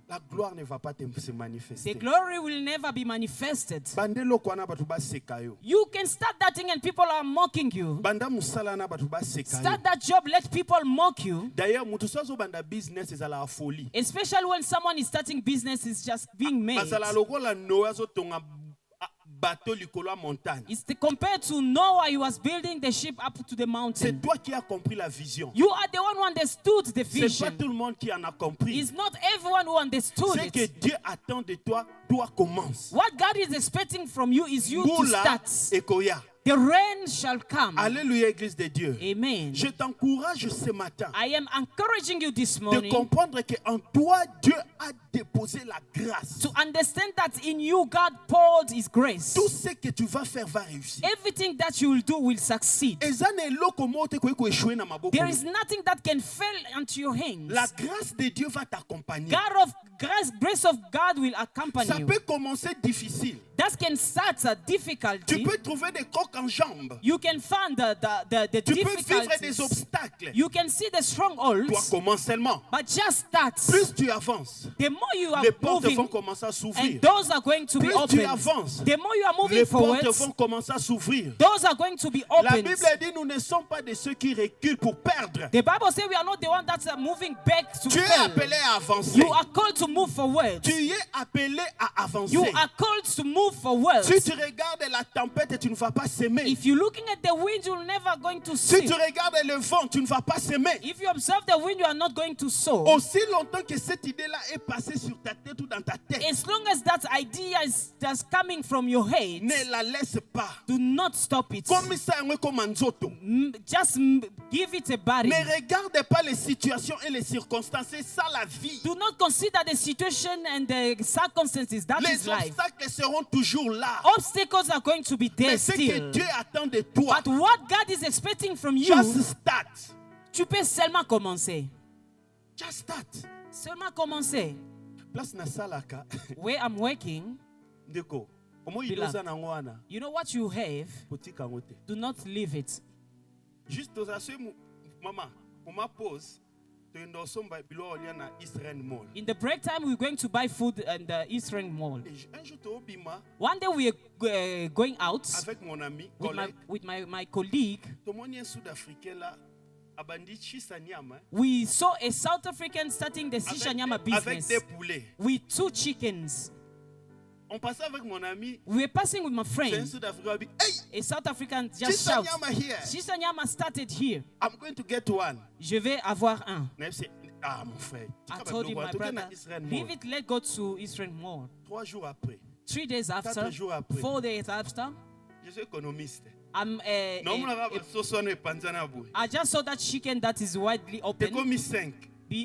A: la gloire ne va pas se
C: the
A: manifester.
C: glory will never be manifested.
A: Bande loko na batu baseka yo.
C: You can start that thing and people are mocking you.
A: Banda musala na batu baseka yo.
C: Start that job, let people mock you.
A: D'ailleurs, mutu sozo banda business ezala folie.
C: Especially when someone is starting business, is just being made.
A: Bazala lokola Noah zo tonga bateau likolo ya montagne.
C: It's compared to Noah, he was building the ship up to the
A: C'est
C: mountain.
A: toi qui as compris la vision.
C: You are the one who understood the
A: C'est pas
C: vision.
A: tout le monde qui en a compris.
C: It's not everyone who understood
A: Ce que
C: it.
A: Dieu attend de toi, toi commence.
C: What God is expecting from you is you to
A: Moula
C: start.
A: ekoya.
C: The rain shall come.
A: Alléluia, Église de Dieu.
C: Amen.
A: Je t'encourage ce matin
C: I am encouraging you this
A: de
C: morning
A: comprendre qu'en toi, Dieu a déposé la grâce.
C: to understand that in you God poured His grace.
A: Tout ce que tu vas faire va réussir.
C: Everything that you will do will succeed.
A: Eza na eloko moko te koki koéchouer na maboko.
C: There is nothing that can fail into your hands.
A: La grâce de Dieu va t'accompagner.
C: Grace of God will accompany
A: Ça
C: you.
A: peut commencer difficile.
C: That can start a
A: Tu
C: difficulty.
A: peux trouver des coques en jambes.
C: You can find the
A: Tu peux vivre des
C: difficulties.
A: obstacles.
C: You can see the
A: Toi,
C: strongholds.
A: commence seulement.
C: But just start.
A: Plus tu avances,
C: The more you are
A: les portes vont
C: moving,
A: commencer à
C: and
A: s'ouvrir.
C: doors are going to be
A: Plus tu
C: opened.
A: avances,
C: The more you are moving
A: les
C: forward,
A: portes vont commencer à s'ouvrir.
C: doors are going to be
A: La
C: opened.
A: Bible dit nous ne sommes pas de ceux qui reculent pour perdre.
C: The Bible says we are not the one that's moving back to
A: Tu es
C: fail.
A: appelé à avancer.
C: You are called to move forward.
A: Tu es appelé à avancer.
C: You are called to move forward.
A: Si tu regardes la tempête, tu ne vas pas s'aimer.
C: If you're looking at the wind, you're never going to
A: Si
C: see.
A: tu regardes le vent, tu ne vas pas s'aimer.
C: If you observe the wind, you are not going to sow.
A: Aussi longtemps que cette idée-là est passée sur ta tête ou dans ta tête,
C: As long as that idea is just coming from your head,
A: ne la laisse pas.
C: do not stop it.
A: Comme ça, comme un nzoto.
C: Just give it a body.
A: Ne regarde pas les situations et les circonstances. C'est ça la vie.
C: Do not consider the situation and the circumstances. That
A: Les
C: is life.
A: obstacles seront toujours là.
C: Obstacles are going to be there
A: Mais ce que
C: still.
A: Dieu attend de toi,
C: But what God is expecting from you,
A: just start.
C: tu peux seulement commencer.
A: Just start.
C: Seulement commencer.
A: Place na salaka.
C: Where I'm working,
A: Ndeko. Omo
C: Beloved.
A: idoza na ngwana.
C: you know what you have,
A: Potika ngote.
C: do not leave it.
A: Juste aux assumes, maman, on m'a pose. Tu endosomba bilo olia na Israel Mall.
C: In the break time, we're going to buy food in the Eastern Mall.
A: Et un jour, tu obima
C: One day we are going out
A: avec mon ami,
C: with my colleague.
A: Tout le monde est sud-africain là. Abandi chisa nyama.
C: We saw a South African starting the
A: Avec
C: Shisha-nyama
A: des- Avec
C: business
A: des poulets.
C: with 2 chickens.
A: On passait avec mon ami.
C: We were passing with my
A: C'est un
C: friend.
A: Sud-Africain. Hey,
C: A South African just
A: chisa
C: shouts,
A: nyama here.
C: Shisha-nyama started here.
A: I'm going to get one.
C: Je vais avoir un.
A: Na c'est ah mon frère.
C: I told him, my brother, leave it, let go to Eastern Mall.
A: 3 jours après,
C: 3 days after,
A: 4 jours après.
C: 4 days after,
A: Je suis économiste.
C: I'm
A: Non, mon arabe, soso ne panzana boy.
C: I just saw that chicken that is widely open
A: Économie 5.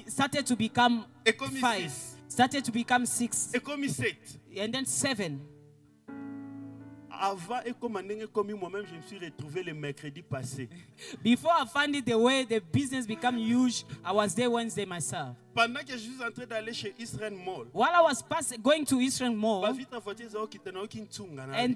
C: started to become
A: Économie
C: 5,
A: 6.
C: started to become 6,
A: Économie 7.
C: and then 7.
A: Avant et comme moi-même, je me suis retrouvé le mercredi passé.
C: Before I found it the way the business became huge, I was there Wednesday myself.
A: Pendant que je suis en train d'aller chez Israel Mall,
C: While I was going to Eastern
A: ma
C: Mall,
A: vitre voiture zao qui tenait aucune tsunga na.
C: and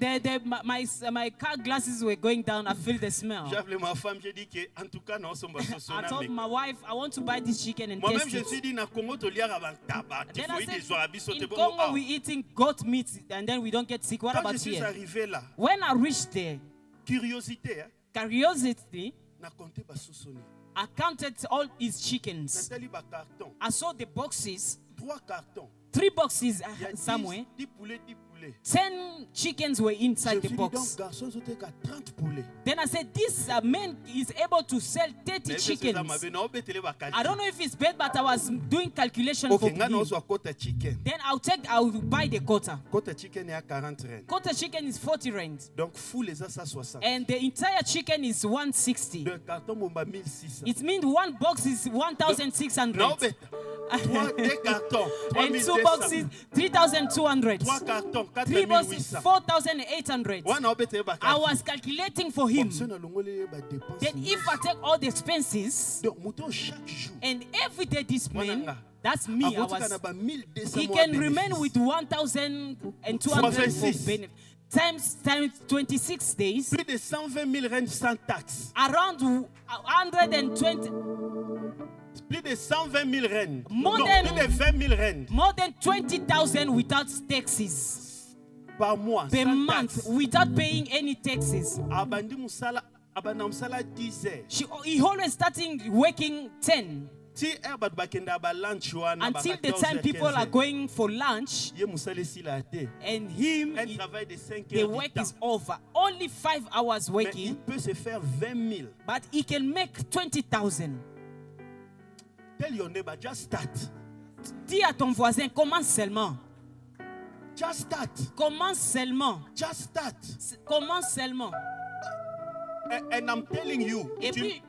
C: my car glasses were going down, I feel the smell.
A: J'ai appelé ma femme, j'ai dit que en tout cas non somba soso
C: I
A: na
C: told
A: me.
C: my wife, I want to buy this chicken and
A: Moi-même
C: taste
A: je me suis
C: it.
A: dit na Congo to liara avant tabac. Il
C: Then
A: faut
C: I
A: y des
C: said,
A: arabes sauter
C: in
A: bon.
C: Congo we eating goat meat and then we don't get sick. What
A: Quand je
C: about
A: suis
C: here?
A: arrivé là,
C: When I reached there,
A: curiosité, hein,
C: curiosity,
A: na compté ba soso ni.
C: I counted all his chickens.
A: Nathalie ba carton,
C: I saw the boxes,
A: 3 cartons.
C: 3 boxes
A: Il y a 10
C: somewhere.
A: 10 poulets, poulets.
C: 10 chickens were
A: Je me
C: inside
A: suis
C: the
A: dit, donc,
C: box.
A: garçon, ils ont 30 poulets.
C: Then I said, this man is able to sell 30 chickens. I don't know if it's bad, but I was doing calculation for
A: Ok,
C: him.
A: on soit quarter chicken.
C: Then I'll buy the quota.
A: Quarter chicken est à 40 rand.
C: Quarter chicken is 40 rand.
A: Donc, full les à 160.
C: And the entire chicken is 160.
A: Le carton, on va 1600.
C: It means one box is 1,600.
A: Non, mais 3 cartons,
C: And 2
A: 3200.
C: boxes, 3,200.
A: 3 cartons,
C: 3 boxes,
A: 4800.
C: 4,800.
A: Ouais, non, mais
C: I was calculating for him. Then if I take all the expenses,
A: donc, mouton chaque jour.
C: and every day this man,
A: Voilà.
C: that's me, I
A: Avant,
C: was,
A: il y en a 1200
C: he
A: mois
C: can
A: bénéfice.
C: remain with 1,200 for
A: 26.
C: benefit. Times 26 days,
A: Plus de 120 000 rand sans taxe.
C: around 120,
A: Plus de 120 000 rand.
C: More
A: Non,
C: than-
A: plus de 20 000 rand
C: more than 20,000 without taxes
A: par mois.
C: per
A: sans
C: month,
A: taxe.
C: without paying any taxes.
A: Abandi musala, abana musala 10 heures.
C: He always starting working 10
A: Si herbat bakenda ba lunch wana ba
C: until the
A: 14
C: time
A: heures,
C: people
A: 15
C: are
A: heures.
C: going for lunch,
A: Ye musala si la te.
C: and him,
A: Un travail de 5
C: the
A: heures du
C: work
A: temps.
C: is over. Only 5 hours
A: Mais il
C: working,
A: peut se faire 20 000.
C: but he can make 20,000.
A: Tell your neighbor, just start.
C: Dis à ton voisin, commence seulement.
A: Just start.
C: Commence seulement.
A: Just start.
C: Commence seulement.
A: And I'm telling you,
C: Et puis,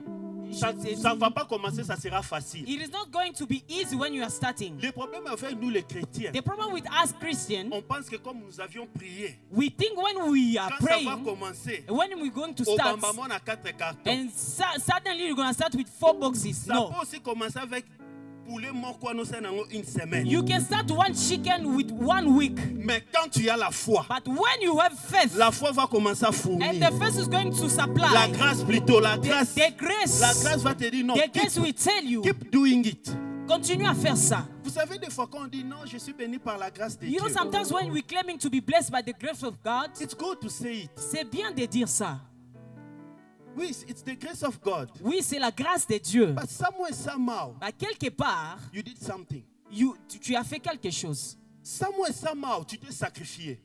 A: ça ne va pas commencer, ça sera facile.
C: it is not going to be easy when you are starting.
A: Le problème avec nous les chrétiens,
C: The problem with us Christians,
A: on pense que comme nous avions prié,
C: we think when we are
A: quand ça va
C: praying,
A: commencer,
C: when we're going to
A: au
C: start,
A: bambamon à 4 cartons.
C: and suddenly you're going to start with 4 boxes.
A: Ça
C: No.
A: peut aussi commencer avec poulet mort quoi nous une semaine.
C: You can start one chicken with 1 week.
A: Mais quand tu as la foi,
C: But when you have faith,
A: la foi va commencer à
C: and
A: fournir.
C: the faith is going to
A: La
C: supply,
A: grâce plutôt, la grâce.
C: the grace,
A: La grâce va te dire non.
C: the grace will tell you,
A: Keep doing it.
C: continue à faire ça.
A: Vous savez des fois quand on dit non, je suis béni par la grâce de
C: You know,
A: Dieu.
C: sometimes when we're claiming to be blessed by the grace of God,
A: It's good to say it.
C: c'est bien de dire ça.
A: Oui, it's the grace of God.
C: Oui, c'est la grâce de Dieu.
A: But somewhere, somehow,
C: Bah, quelque part,
A: you did something.
C: tu as fait quelque chose.
A: Somewhere, somehow, tu t'es sacrifié.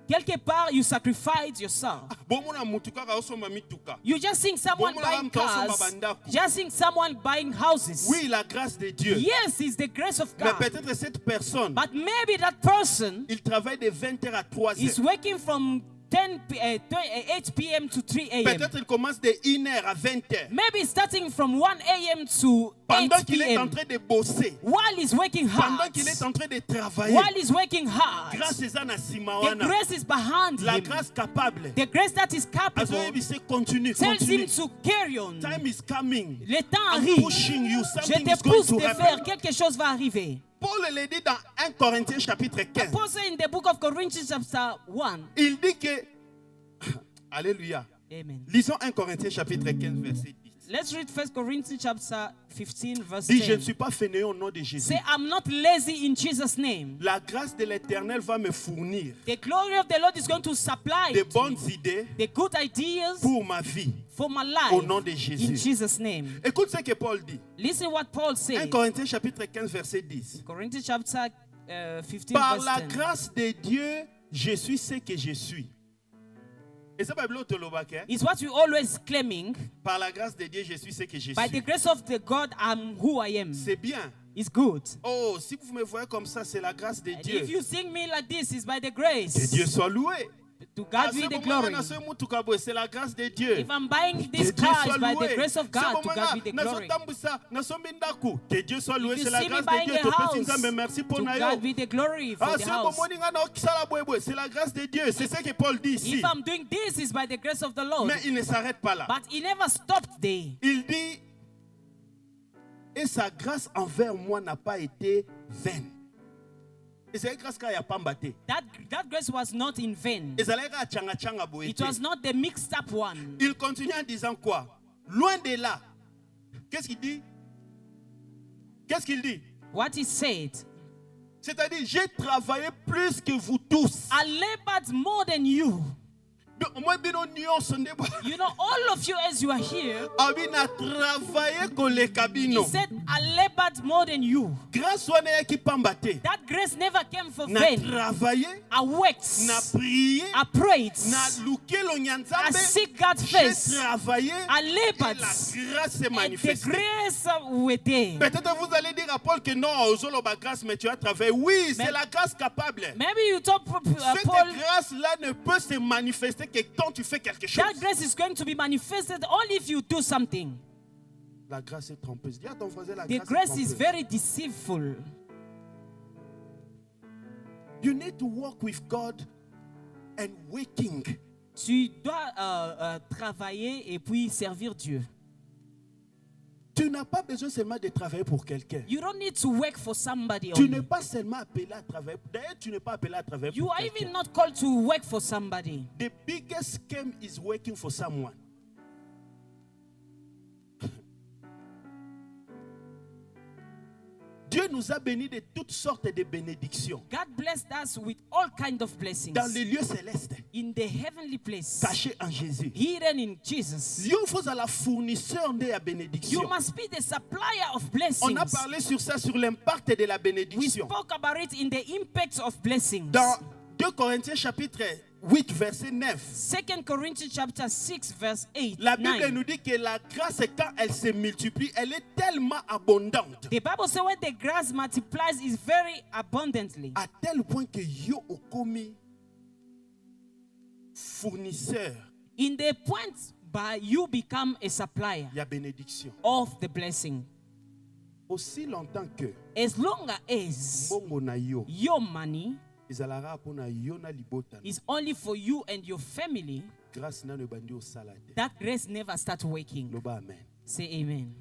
C: Quelque part, you sacrificed yourself.
A: Bon, mon amour, tu as osoma mituka.
C: You just seeing someone
A: Bon,
C: buying
A: madame, toi,
C: cars,
A: son babandaku.
C: just seeing someone buying houses.
A: Oui, la grâce de Dieu.
C: Yes, it's the grace of
A: Mais
C: God.
A: peut-être cette personne,
C: But maybe that person
A: il travaille de 20h à 3h.
C: is working from 8 p.m. to 3 a.m.
A: Peut-être il commence de 1h à 20h.
C: Maybe starting from 1 a.m. to
A: Pendant
C: 8
A: qu'il est en
C: p.m.
A: train de bosser.
C: While he's working
A: Pendant
C: hard.
A: qu'il est en train de travailler.
C: While he's working hard.
A: Grâce à na sima
C: The
A: wana.
C: grace is behind
A: La
C: him.
A: grâce capable.
C: The grace that is capable
A: Azoyebi se continue,
C: tells him
A: continue.
C: to carry on.
A: Time is coming.
C: Le temps
A: I'm
C: arrive.
A: pushing you.
C: Je
A: Something
C: te
A: is going
C: pousse
A: to
C: de
A: happen.
C: faire. Quelque chose va arriver.
A: Paul le dit dans 1 Corinthiens chapitre 15.
C: Paul said in the book of Corinthians chapter 1.
A: Il dit que... Alléluia.
C: Amen.
A: Lisons 1 Corinthiens chapitre 15 verset 10.
C: Let's read 1 Corinthians chapter 15 verse
A: Dit, je ne
C: 10.
A: suis pas fainéant au nom de Jésus.
C: Say, I'm not lazy in Jesus' name.
A: La grâce de l'Éternel va me fournir
C: The glory of the Lord is going to supply
A: de bonnes idées
C: the good ideas
A: pour ma vie.
C: for my
A: Au nom
C: life
A: de Jésus.
C: in Jesus' name.
A: Écoute ce que Paul dit.
C: Listen what Paul
A: 1
C: said.
A: Corinthiens chapitre 15 verset 10.
C: Corinthians chapter 15
A: Par
C: verse
A: la
C: 10.
A: grâce de Dieu, je suis ce que je suis. Et ça, Bible autolobake.
C: It's what we always claiming.
A: Par la grâce de Dieu, je suis ce que je
C: By
A: suis.
C: the grace of the God, I'm who I am.
A: C'est bien.
C: It's good.
A: Oh, si vous me voyez comme ça, c'est la grâce de
C: And
A: Dieu.
C: if you sing me like this, it's by the
A: Que
C: grace.
A: Dieu soit loué.
C: To
A: À
C: God
A: ce
C: be the
A: moment-là,
C: glory.
A: dans ce mutukabo, c'est la grâce de Dieu.
C: If I'm buying
A: Que
C: this
A: Dieu
C: car,
A: soit
C: it's by
A: loué.
C: the grace of
A: Ce
C: God. To
A: moment-là,
C: God be the glory.
A: nazotambwisa, nasombi-ndaku. Que Dieu soit loué,
C: If you
A: c'est la
C: see me
A: grâce de
C: buying
A: Dieu.
C: a
A: Topesi
C: house,
A: Nzambe, merci pour
C: to
A: na yo.
C: God be the glory for
A: Ah,
C: the
A: ce
C: house.
A: moment-là, nga na okisala bwebwe, c'est la grâce de Dieu. C'est ce que Paul dit ici.
C: If I'm doing this, it's by the grace of the Lord.
A: Mais il ne s'arrête pas là.
C: But he never stopped there.
A: Il dit, et sa grâce envers moi n'a pas été vaine. Et c'est grâce qu'il n'y a pas mbatté.
C: That grace was not in vain.
A: Et ça l'a changa changa boé.
C: It was not the mixed up one.
A: Il continue en disant quoi? Loin de là. Qu'est-ce qu'il dit? Qu'est-ce qu'il dit?
C: What he said,
A: C'est-à-dire, j'ai travaillé plus que vous tous.
C: I labored more than you. You know, all of you as you are here,
A: Abina travaillé koleka
C: he
A: bino.
C: said, I labored more than you.
A: Grâce wana yaki pambate.
C: That grace never came for
A: Na
C: vain.
A: travaillé,
C: I worked,
A: na prié,
C: I prayed,
A: na louké lo
C: I
A: nyanzambe.
C: seek God's
A: J'ai
C: face,
A: travaillé
C: I
A: et
C: labored,
A: la grâce s'est
C: and the
A: manifestée.
C: grace were there.
A: Peut-être vous allez dire à Paul que non, la grâce, mais tu as travaillé. Oui, c'est la grâce capable.
C: Maybe you told
A: Cette
C: Paul,
A: grâce-là ne peut se manifester que quand tu fais quelque chose.
C: that grace is going to be manifested only if you do something.
A: La grâce est trompeuse. Dis à ton voisin, la
C: The
A: grâce
C: grace
A: est
C: is
A: trompeuse.
C: very deceitful.
A: You need to walk with God and waiting.
C: Tu dois travailler et puis servir Dieu.
A: Tu n'as pas besoin seulement de travailler pour quelqu'un.
C: You don't need to work for somebody
A: Tu
C: only.
A: n'es pas seulement appelé à travailler. D'ailleurs, tu n'es pas appelé à travailler
C: You
A: pour
C: are
A: quelqu'un.
C: even not called to work for somebody.
A: The biggest scam is working for someone. Dieu nous a bénis de toutes sortes de bénédictions
C: God blessed us with all kinds of blessings
A: dans les lieux célestes,
C: in the heavenly place,
A: cachés en Jésus.
C: hidden in Jesus.
A: Dieu faut à la fournisseur de la bénédiction.
C: You must be the supplier of
A: On
C: blessings.
A: a parlé sur ça, sur l'impact de la
C: We
A: bénédiction.
C: spoke about it in the impact of blessings.
A: Dans 2 Corinthiens chapitre 8, verset 9,
C: 2 Corinthians chapter 6 verse 8,
A: la Bible
C: 9.
A: nous dit que la grâce, quand elle se multiplie, elle est tellement abondante,
C: The Bible says when the grass multiplies is very abundantly.
A: à tel point que yo au commis fournisseur,
C: In the point by you become a supplier
A: il y a bénédiction.
C: of the blessing.
A: Aussi longtemps que
C: As long as
A: bongo na yo,
C: your money
A: ezalaka pona yo na libota,
C: is only for you and your family,
A: grâce na no bandi osala te.
C: that grace never starts working.
A: Loba amen.
C: Say amen.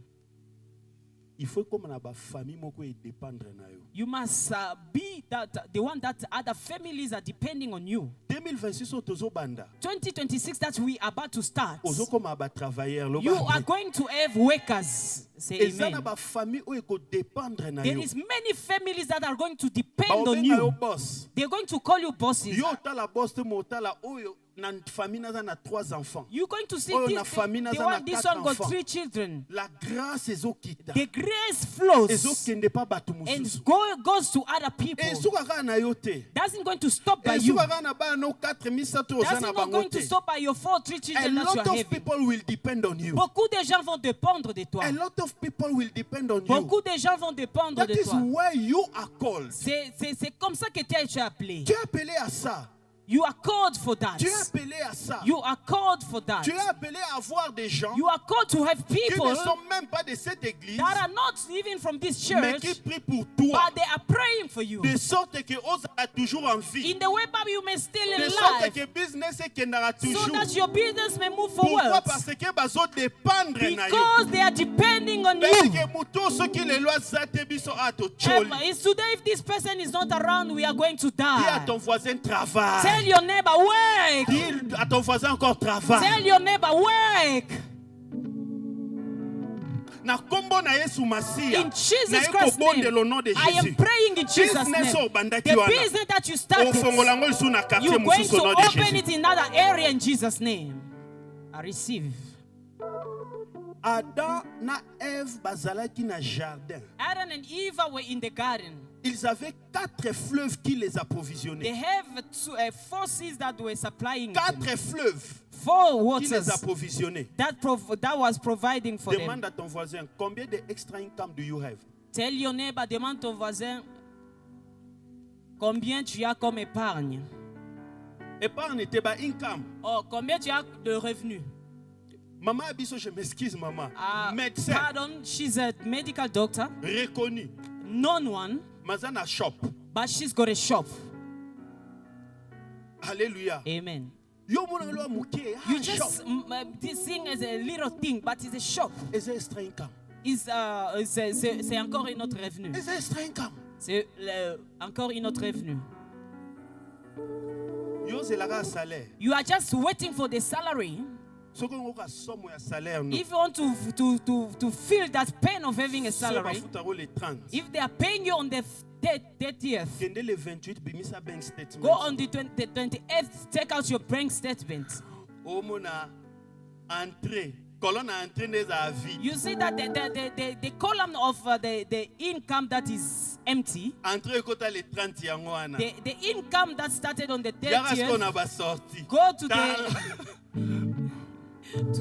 A: Il faut comme na ba famille moko e dépendre na yo.
C: You must be the one that other families are depending on you.
A: 2026 otozo banda.
C: 2026 that we are about to start.
A: Ozo comme ba travailleur loba.
C: You are
A: amen.
C: going to have workers. Say
A: Eza na
C: amen.
A: ba famille o eko dépendre na
C: There
A: yo.
C: is many families that are going to
A: Ba
C: depend on
A: obenga yo
C: you.
A: boss.
C: They're going to call you bosses.
A: Yo tala boss te mo tala oyo na famille naza na 3 enfants.
C: You're going to see
A: Oh,
C: this,
A: na famille
C: the
A: naza
C: one,
A: na
C: this
A: 4
C: one got
A: enfants.
C: 3 children.
A: La grâce ezokita.
C: The grace flows
A: Ezokende pa bato
C: and
A: mosusu.
C: goes to other people.
A: Esuka kaka na yo te.
C: That's not going to stop by you.
A: Esuka kaka na bana no 4,700 oza
C: That's
A: na
C: not
A: bango
C: going to
A: te.
C: stop by your 4, 3
A: A
C: children that you
A: lot
C: are
A: of
C: having.
A: people will depend on you.
C: Beaucoup de gens vont dépendre de toi.
A: A lot of people will depend on you.
C: Beaucoup de gens vont dépendre
A: That
C: de
A: is
C: toi.
A: why you are called.
C: C'est comme ça que tu as été appelé.
A: Tu es appelé à ça.
C: You are called for that.
A: Tu es appelé à ça.
C: You are called for that.
A: Tu es appelé à avoir des gens
C: You are called to have
A: qui
C: people
A: ne sont même pas de cette église,
C: that are not even from this
A: mais
C: church,
A: qui prient pour toi.
C: but they are praying for you.
A: De sorte que Oza a toujours en vie.
C: In the way, Bible, you may still
A: De
C: in
A: sorte
C: life,
A: que business est qu'il n'aura
C: so
A: toujours.
C: that your business may move
A: Pourquoi?
C: forward.
A: Parce que bazo dépendre na yo.
C: Because they are depending on
A: Parce
C: you.
A: que muto ceux qui les lois zate biso ato choli.
C: It's today, if this person is not around, we are going to
A: Dis à
C: die.
A: ton voisin travaille.
C: Tell your neighbor, work.
A: Dis à ton voisin encore travaille.
C: Tell your neighbor, work.
A: Na kombo na Yesu Masia.
C: In Jesus
A: Na
C: Christ's
A: ekobonde
C: name,
A: le nom de
C: I am
A: Jésus.
C: praying in Jesus'
A: Business
C: name.
A: o bandaki
C: The
A: wana.
C: business that you started,
A: Ofongola ngo lisu na quartier
C: you're going
A: mosusu
C: to
A: au nom de
C: open
A: Jésus.
C: it in another area in Jesus' name. I receive.
A: Adam na Ève bazalaki na jardin.
C: Adam and Eve were in the garden.
A: Ils avaient 4 fleuves qui les
C: They
A: approvisionnaient.
C: have forces that were supplying
A: 4
C: them.
A: fleuves
C: 4
A: qui les
C: waters
A: approvisionnaient.
C: that was providing for them.
A: Demande à ton voisin, combien de extra income do you have?
C: Tell your neighbor, demande ton voisin, combien tu as comme épargne?
A: Épargne te ba income.
C: Oh, combien tu as de revenus?
A: Maman Abisso, je m'excuse maman.
C: Ah,
A: Médecin
C: pardon, she's a medical doctor,
A: reconnu.
C: known one,
A: Mazana shop.
C: but she's got a shop.
A: Alléluia.
C: Amen.
A: Yo mona lo muke
C: You
A: shop.
C: just this thing is a little thing, but it's a shop.
A: Is extra income.
C: C'est encore une autre revenu.
A: Is extra income.
C: C'est encore une autre revenu.
A: Yo zelaka salaire.
C: You are just waiting for the salary.
A: Ce qu'on a somme ya salaire nous.
C: If you want to feel that pain of having a
A: Ça va
C: salary,
A: foutre les 30.
C: if they are paying you on the 30th,
A: Kende le 28 bimisa bank statement.
C: go on the 28th, take out your bank statement.
A: Au mona entrée, colonne entrée des avis.
C: You see that the column of the income that is empty,
A: Entrée kota les 30 yango wana.
C: the income that started on the
A: Yara ce qu'on
C: 30th,
A: a pas sorti.
C: go to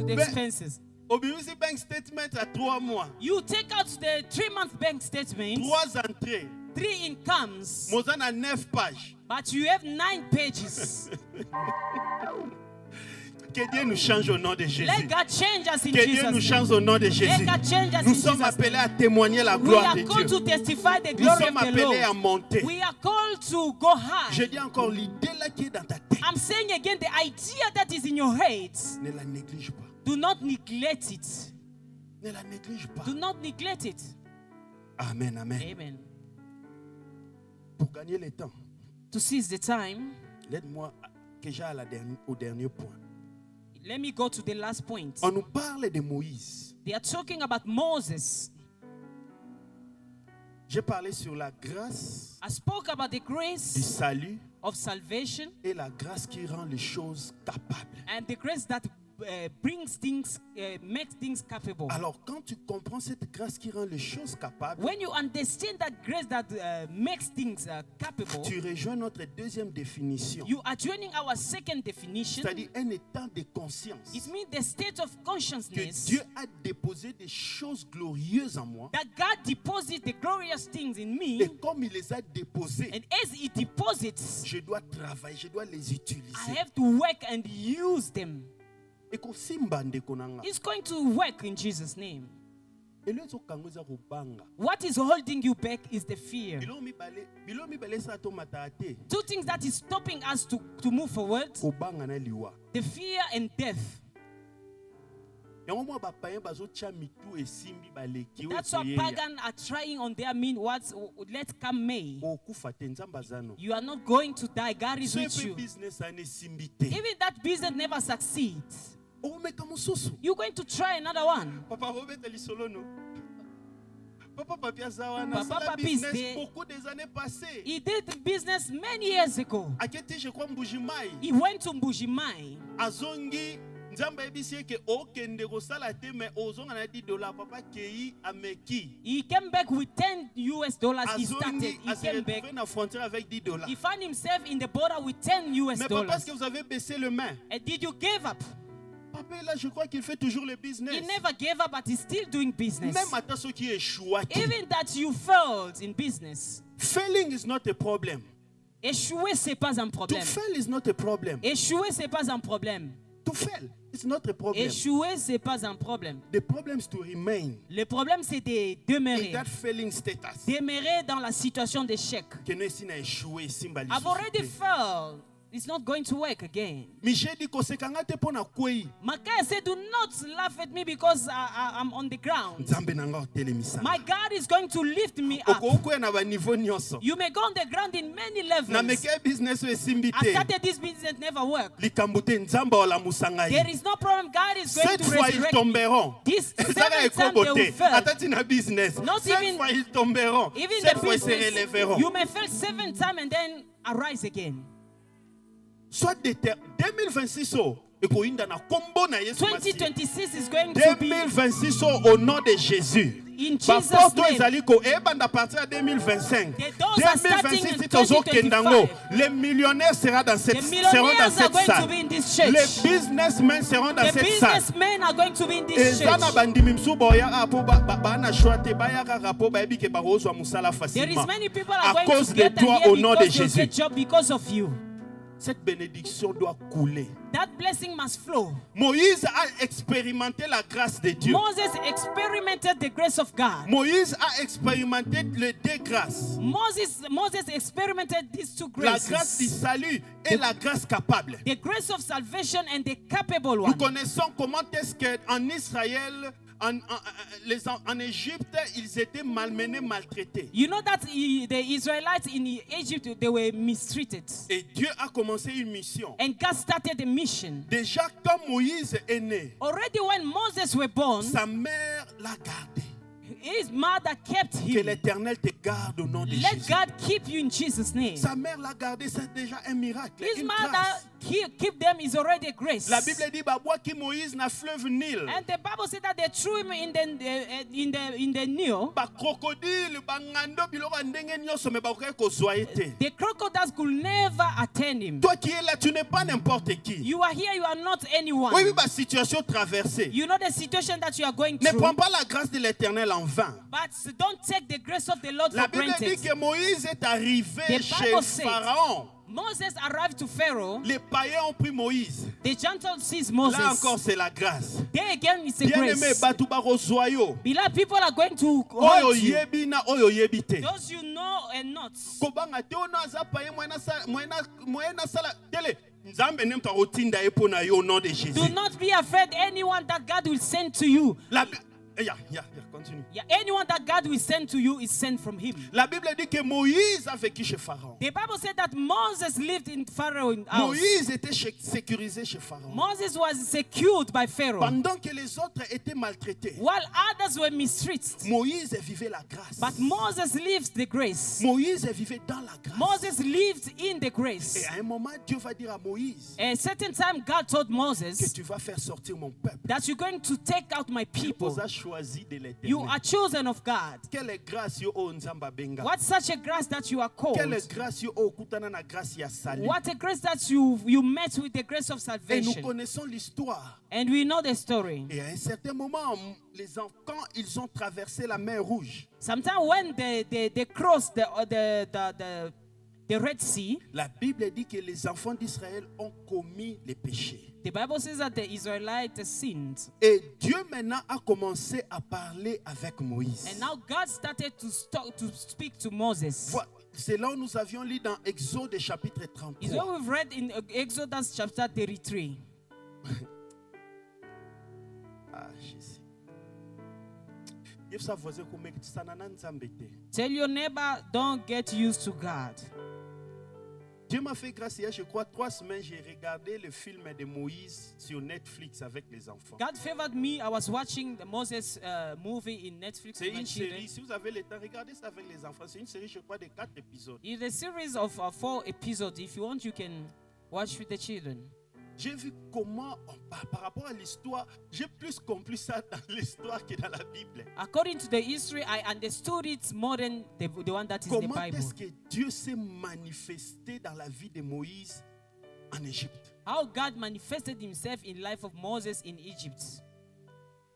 C: the expenses.
A: Obimisi bank statement à 3 mois.
C: You take out the 3-month bank statement,
A: 3 entrées.
C: 3 incomes,
A: Mozana 9 pages.
C: but you have 9 pages.
A: Que Dieu nous change au nom de Jésus.
C: Let God change us in
A: Que Dieu nous
C: Jesus'
A: change
C: name.
A: au nom de
C: Let
A: Jésus.
C: God change us
A: Nous
C: in
A: sommes
C: Jesus'
A: appelés
C: name.
A: à témoigner la
C: We
A: gloire
C: are
A: de
C: called
A: Dieu.
C: to testify the
A: Nous
C: glory
A: sommes
C: of the
A: appelés à
C: Lord.
A: monter.
C: We are called to go high.
A: Je dis encore l'idée là qui est dans ta tête.
C: I'm saying again, the idea that is in your head,
A: Ne la néglige pas.
C: do not neglect it.
A: Ne la néglige pas.
C: Do not neglect it.
A: Amen, amen.
C: Amen.
A: Pour gagner le temps,
C: To seize the time,
A: aide-moi que j'aille au dernier point.
C: let me go to the last point.
A: On nous parle de Moïse.
C: They are talking about Moses.
A: J'ai parlé sur la grâce
C: I spoke about the
A: du
C: grace
A: salut
C: of salvation
A: et la grâce qui rend les choses capables.
C: and the grace that brings things, makes things capable.
A: Alors, quand tu comprends cette grâce qui rend les choses capables,
C: When you understand that grace that makes things capable,
A: tu rejoins notre deuxième définition,
C: you are joining our second definition.
A: c'est-à-dire un état de conscience
C: It means the state of
A: que
C: consciousness
A: Dieu a déposé des choses glorieuses en moi,
C: that God deposits the glorious things in
A: et
C: me,
A: comme il les a déposées,
C: and as He deposits,
A: je dois travailler, je dois les
C: I
A: utiliser.
C: have to work and use them.
A: Et ko simba ndeko nanga.
C: It's going to work in Jesus' name.
A: Elo ezokango eza kobanga.
C: What is holding you back is the fear.
A: Bilo mibale sa to matate.
C: 2 things that is stopping us to move forward:
A: Kobanga na liwa.
C: the fear and death.
A: Yango mwa bapayen bazotia mitu esimbi baleki oyo
C: That's what
A: toyeya.
C: pagans are trying on their mean. Let come May.
A: Okufa te nzambe aza no.
C: You are not going to die. God is
A: So
C: with
A: epe
C: you.
A: business ane simbi te.
C: Even that business never succeeds.
A: Omeka mosusu.
C: You're going to try another one.
A: Papa Robert lisolo no. Papa Papi aza wana.
C: Papa
A: Sala
C: Papi is
A: business
C: there.
A: beaucoup des années passées.
C: He did business many years ago.
A: Akete je crois Mbujimai.
C: He went to Mbujimai.
A: Azongi nzambe ebisi ke okende kosala te mais ozonga na $10 papa kei ameki.
C: He came back with $10. He started.
A: Azongi
C: He came back.
A: retrouvé na frontière avec $10.
C: He found himself in the border with $10.
A: Mais pas parce que vous avez baissé le main.
C: And did you give up?
A: Papa là je crois qu'il fait toujours le business.
C: He never gave up, but he's still doing business.
A: Même à ceux qui échouent.
C: Even that you failed in business.
A: Failing is not a problem.
C: Échouer, c'est pas un
A: To
C: problème.
A: fail is not a problem.
C: Échouer, c'est pas un problème.
A: To fail is not a problem.
C: Échouer, c'est pas un problème.
A: The problem is to remain
C: Le problème, c'est de
A: in
C: demeurer.
A: that failing status.
C: Demeurer dans la situation d'échec.
A: Que nous ici na échoué simba
C: I've already failed. It's not going to work again.
A: Michel dit kosekanga te pona kwei.
C: Micaiah said, do not laugh at me because I'm on the ground.
A: Nzambe nanga otelemisa.
C: My God is going to lift me up.
A: Oko na ba niveau nyonso.
C: You may go on the ground in many
A: Na
C: levels.
A: meke business we simbi
C: I
A: te.
C: started this business, never worked.
A: Likambo te nzambe olamusanga
C: There
A: ye.
C: is no problem. God is going
A: Cette
C: to
A: fois ils
C: resurrect me.
A: tomberont.
C: This
A: Ezaka
C: seventh time
A: ekobo
C: they
A: te.
C: will fail.
A: Atati na business.
C: Not
A: Cette
C: even-
A: fois ils tomberont.
C: Even
A: Cette
C: the
A: fois ils se
C: business,
A: relèveront.
C: you may fail 7 times and then arise again.
A: Soit 2026 o ekoinda na kombo na Yesu Masihi.
C: 2026 is going to be
A: 2026 au nom de Jésus.
C: in Jesus'
A: Baporto
C: name.
A: ezali ko ebanda partir de 2025.
C: The doors are starting
A: 2026
C: in
A: si tozo kendango,
C: 2025.
A: les millionnaires seront dans
C: The
A: cette seront
C: millionaires
A: dans
C: are
A: cette
C: going to
A: salle.
C: be in this church.
A: Les businessmen seront dans
C: The
A: cette salle.
C: businessmen are going to be in this
A: Eza na
C: church.
A: bandimi msu boya apo ba na choix te baya kaka po ba ebike ba kozwa musala
C: There is
A: facilement.
C: many people
A: À
C: are going
A: cause
C: to
A: de
C: get
A: toi
C: here
A: au nom de
C: because they
A: Jésus.
C: get job because of you.
A: Cette bénédiction doit couler.
C: That blessing must flow.
A: Moïse a expérimenté la grâce de Dieu.
C: Moses experimented the grace of God.
A: Moïse a expérimenté les deux grâces.
C: Moses experimented these two
A: La grâce du
C: graces.
A: salut et la grâce capable.
C: The grace of salvation and the capable
A: Nous
C: one.
A: connaissons comment est-ce qu'en Israël, en Égypte, ils étaient malmenés, maltraités.
C: You know that the Israelites in Egypt, they were mistreated.
A: Et Dieu a commencé une mission.
C: And God started a mission.
A: Déjà, quand Moïse est né,
C: Already when Moses was born,
A: sa mère l'a gardé.
C: his mother kept
A: Que
C: him.
A: l'Éternel te garde au nom de
C: Let
A: Jésus.
C: God keep you in Jesus' name.
A: Sa mère l'a gardé, c'est déjà un miracle,
C: His
A: une
C: mother
A: grâce.
C: keep them is already a grace.
A: La Bible dit, Babwa qui Moïse na fleuve Nil.
C: And the Bible said that they threw him in the Nile.
A: Ba crocodile, ba ngando biloko ndenge nyonso me ba koke kozwa ete.
C: The crocodiles could never attend him.
A: Toi qui es là, tu n'es pas n'importe qui.
C: You are here, you are not anyone.
A: Oui, ba situation traversée.
C: You know the situation that you are going
A: Ne
C: through.
A: prends pas la grâce de l'Éternel en vain.
C: But don't take the grace of the Lord
A: La
C: for
A: Bible dit
C: granted.
A: que Moïse est arrivé
C: The
A: chez
C: Bible said-
A: Pharaon.
C: Moses arrived to Pharaoh.
A: Les païens ont pris Moïse.
C: The Gentiles sees
A: Là
C: Moses.
A: encore, c'est la grâce.
C: There again, it's a
A: Bien aimé,
C: grace.
A: batu barozoyo.
C: Beloved, people are going to
A: Oyo
C: hold you.
A: yebi na oyo yebi te.
C: Those you know and not.
A: Kobanga te ono aza païen moyena sala tele. Nzambe nem ta rotinda epo na yo au nom de Jésus.
C: Do not be afraid anyone that God will send to you.
A: Continue.
C: Yeah, anyone that God will send to you is sent from him.
A: La Bible dit que Moïse a vécu chez Pharaon.
C: The Bible said that Moses lived in Pharaoh's house.
A: Moïse était sécurisé chez Pharaon.
C: Moses was secured by Pharaoh.
A: Pendant que les autres étaient maltraités,
C: While others were mistreated.
A: Moïse vivait la grâce.
C: But Moses lived the grace.
A: Moïse vivait dans la grâce.
C: Moses lived in the
A: Et
C: grace.
A: à un moment, Dieu va dire à Moïse
C: A certain time, God told
A: que
C: Moses
A: tu vas faire sortir mon peuple.
C: that you're going to take out my people.
A: Tu as choisi de l'éternel.
C: You are chosen of God.
A: Quelle grâce yo o nzamba benga.
C: What's such a grace that you are called?
A: Quelle grâce yo o kutana na grâce ya salut.
C: What a grace that you met with the grace of
A: Et nous
C: salvation.
A: connaissons l'histoire.
C: And we know the story.
A: Et à un certain moment, les enfants, quand ils ont traversé la mer Rouge,
C: Sometimes when they crossed the Red Sea,
A: la Bible dit que les enfants d'Israël ont commis les péchés.
C: the Bible says that the Israelites sinned.
A: Et Dieu maintenant a commencé à parler avec Moïse.
C: And now God started to speak to Moses.
A: C'est là où nous avions lu dans Exode chapitre
C: Is
A: 33.
C: what we've read in Exodus chapter 33.
A: Ah, Jésus. Yebisa voisin kumekisana na nzambe te.
C: Tell your neighbor, don't get used to God.
A: Dieu m'a fait grâce hier, je crois, 3 semaines, j'ai regardé le film de Moïse sur Netflix avec les enfants.
C: God favored me. I was watching the Moses movie in Netflix
A: C'est
C: with my
A: une
C: children.
A: série, si vous avez le temps, regardez ça avec les enfants. C'est une série, je crois, de 4 épisodes.
C: It's a series of 4 episodes. If you want, you can watch with the children.
A: J'ai vu comment, par rapport à l'histoire, j'ai plus compris ça dans l'histoire que dans la Bible.
C: According to the history, I understood it more than the one that is in the
A: Comment
C: Bible.
A: est-ce que Dieu s'est manifesté dans la vie de Moïse en Égypte?
C: How God manifested himself in life of Moses in Egypt.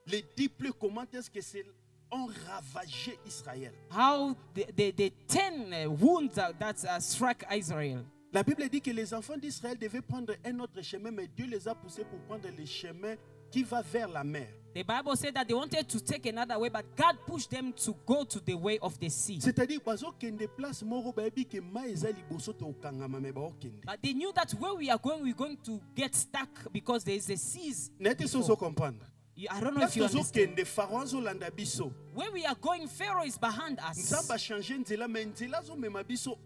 A: Les 10 plaies, comment est-ce que c'est ont ravagé Israël?
C: How the 10 wounds that struck Israel.
A: La Bible dit que les enfants d'Israël devaient prendre un autre chemin, mais Dieu les a poussés pour prendre le chemin qui va vers la mer.
C: The Bible said that they wanted to take another way, but God pushed them to go to the way of the sea.
A: C'est-à-dire bazokende place moko bayebi ke mai eza liboso to okangama me baokende.
C: But they knew that where we're going to get stuck because there is a seas.
A: Neti sozo comprendre.
C: I don't know if you
A: Place
C: understand.
A: tozokende Pharaon zolanda biso.
C: Where we are going, Pharaoh is behind us.
A: Nzamba changer nzela mais nzela zomema biso.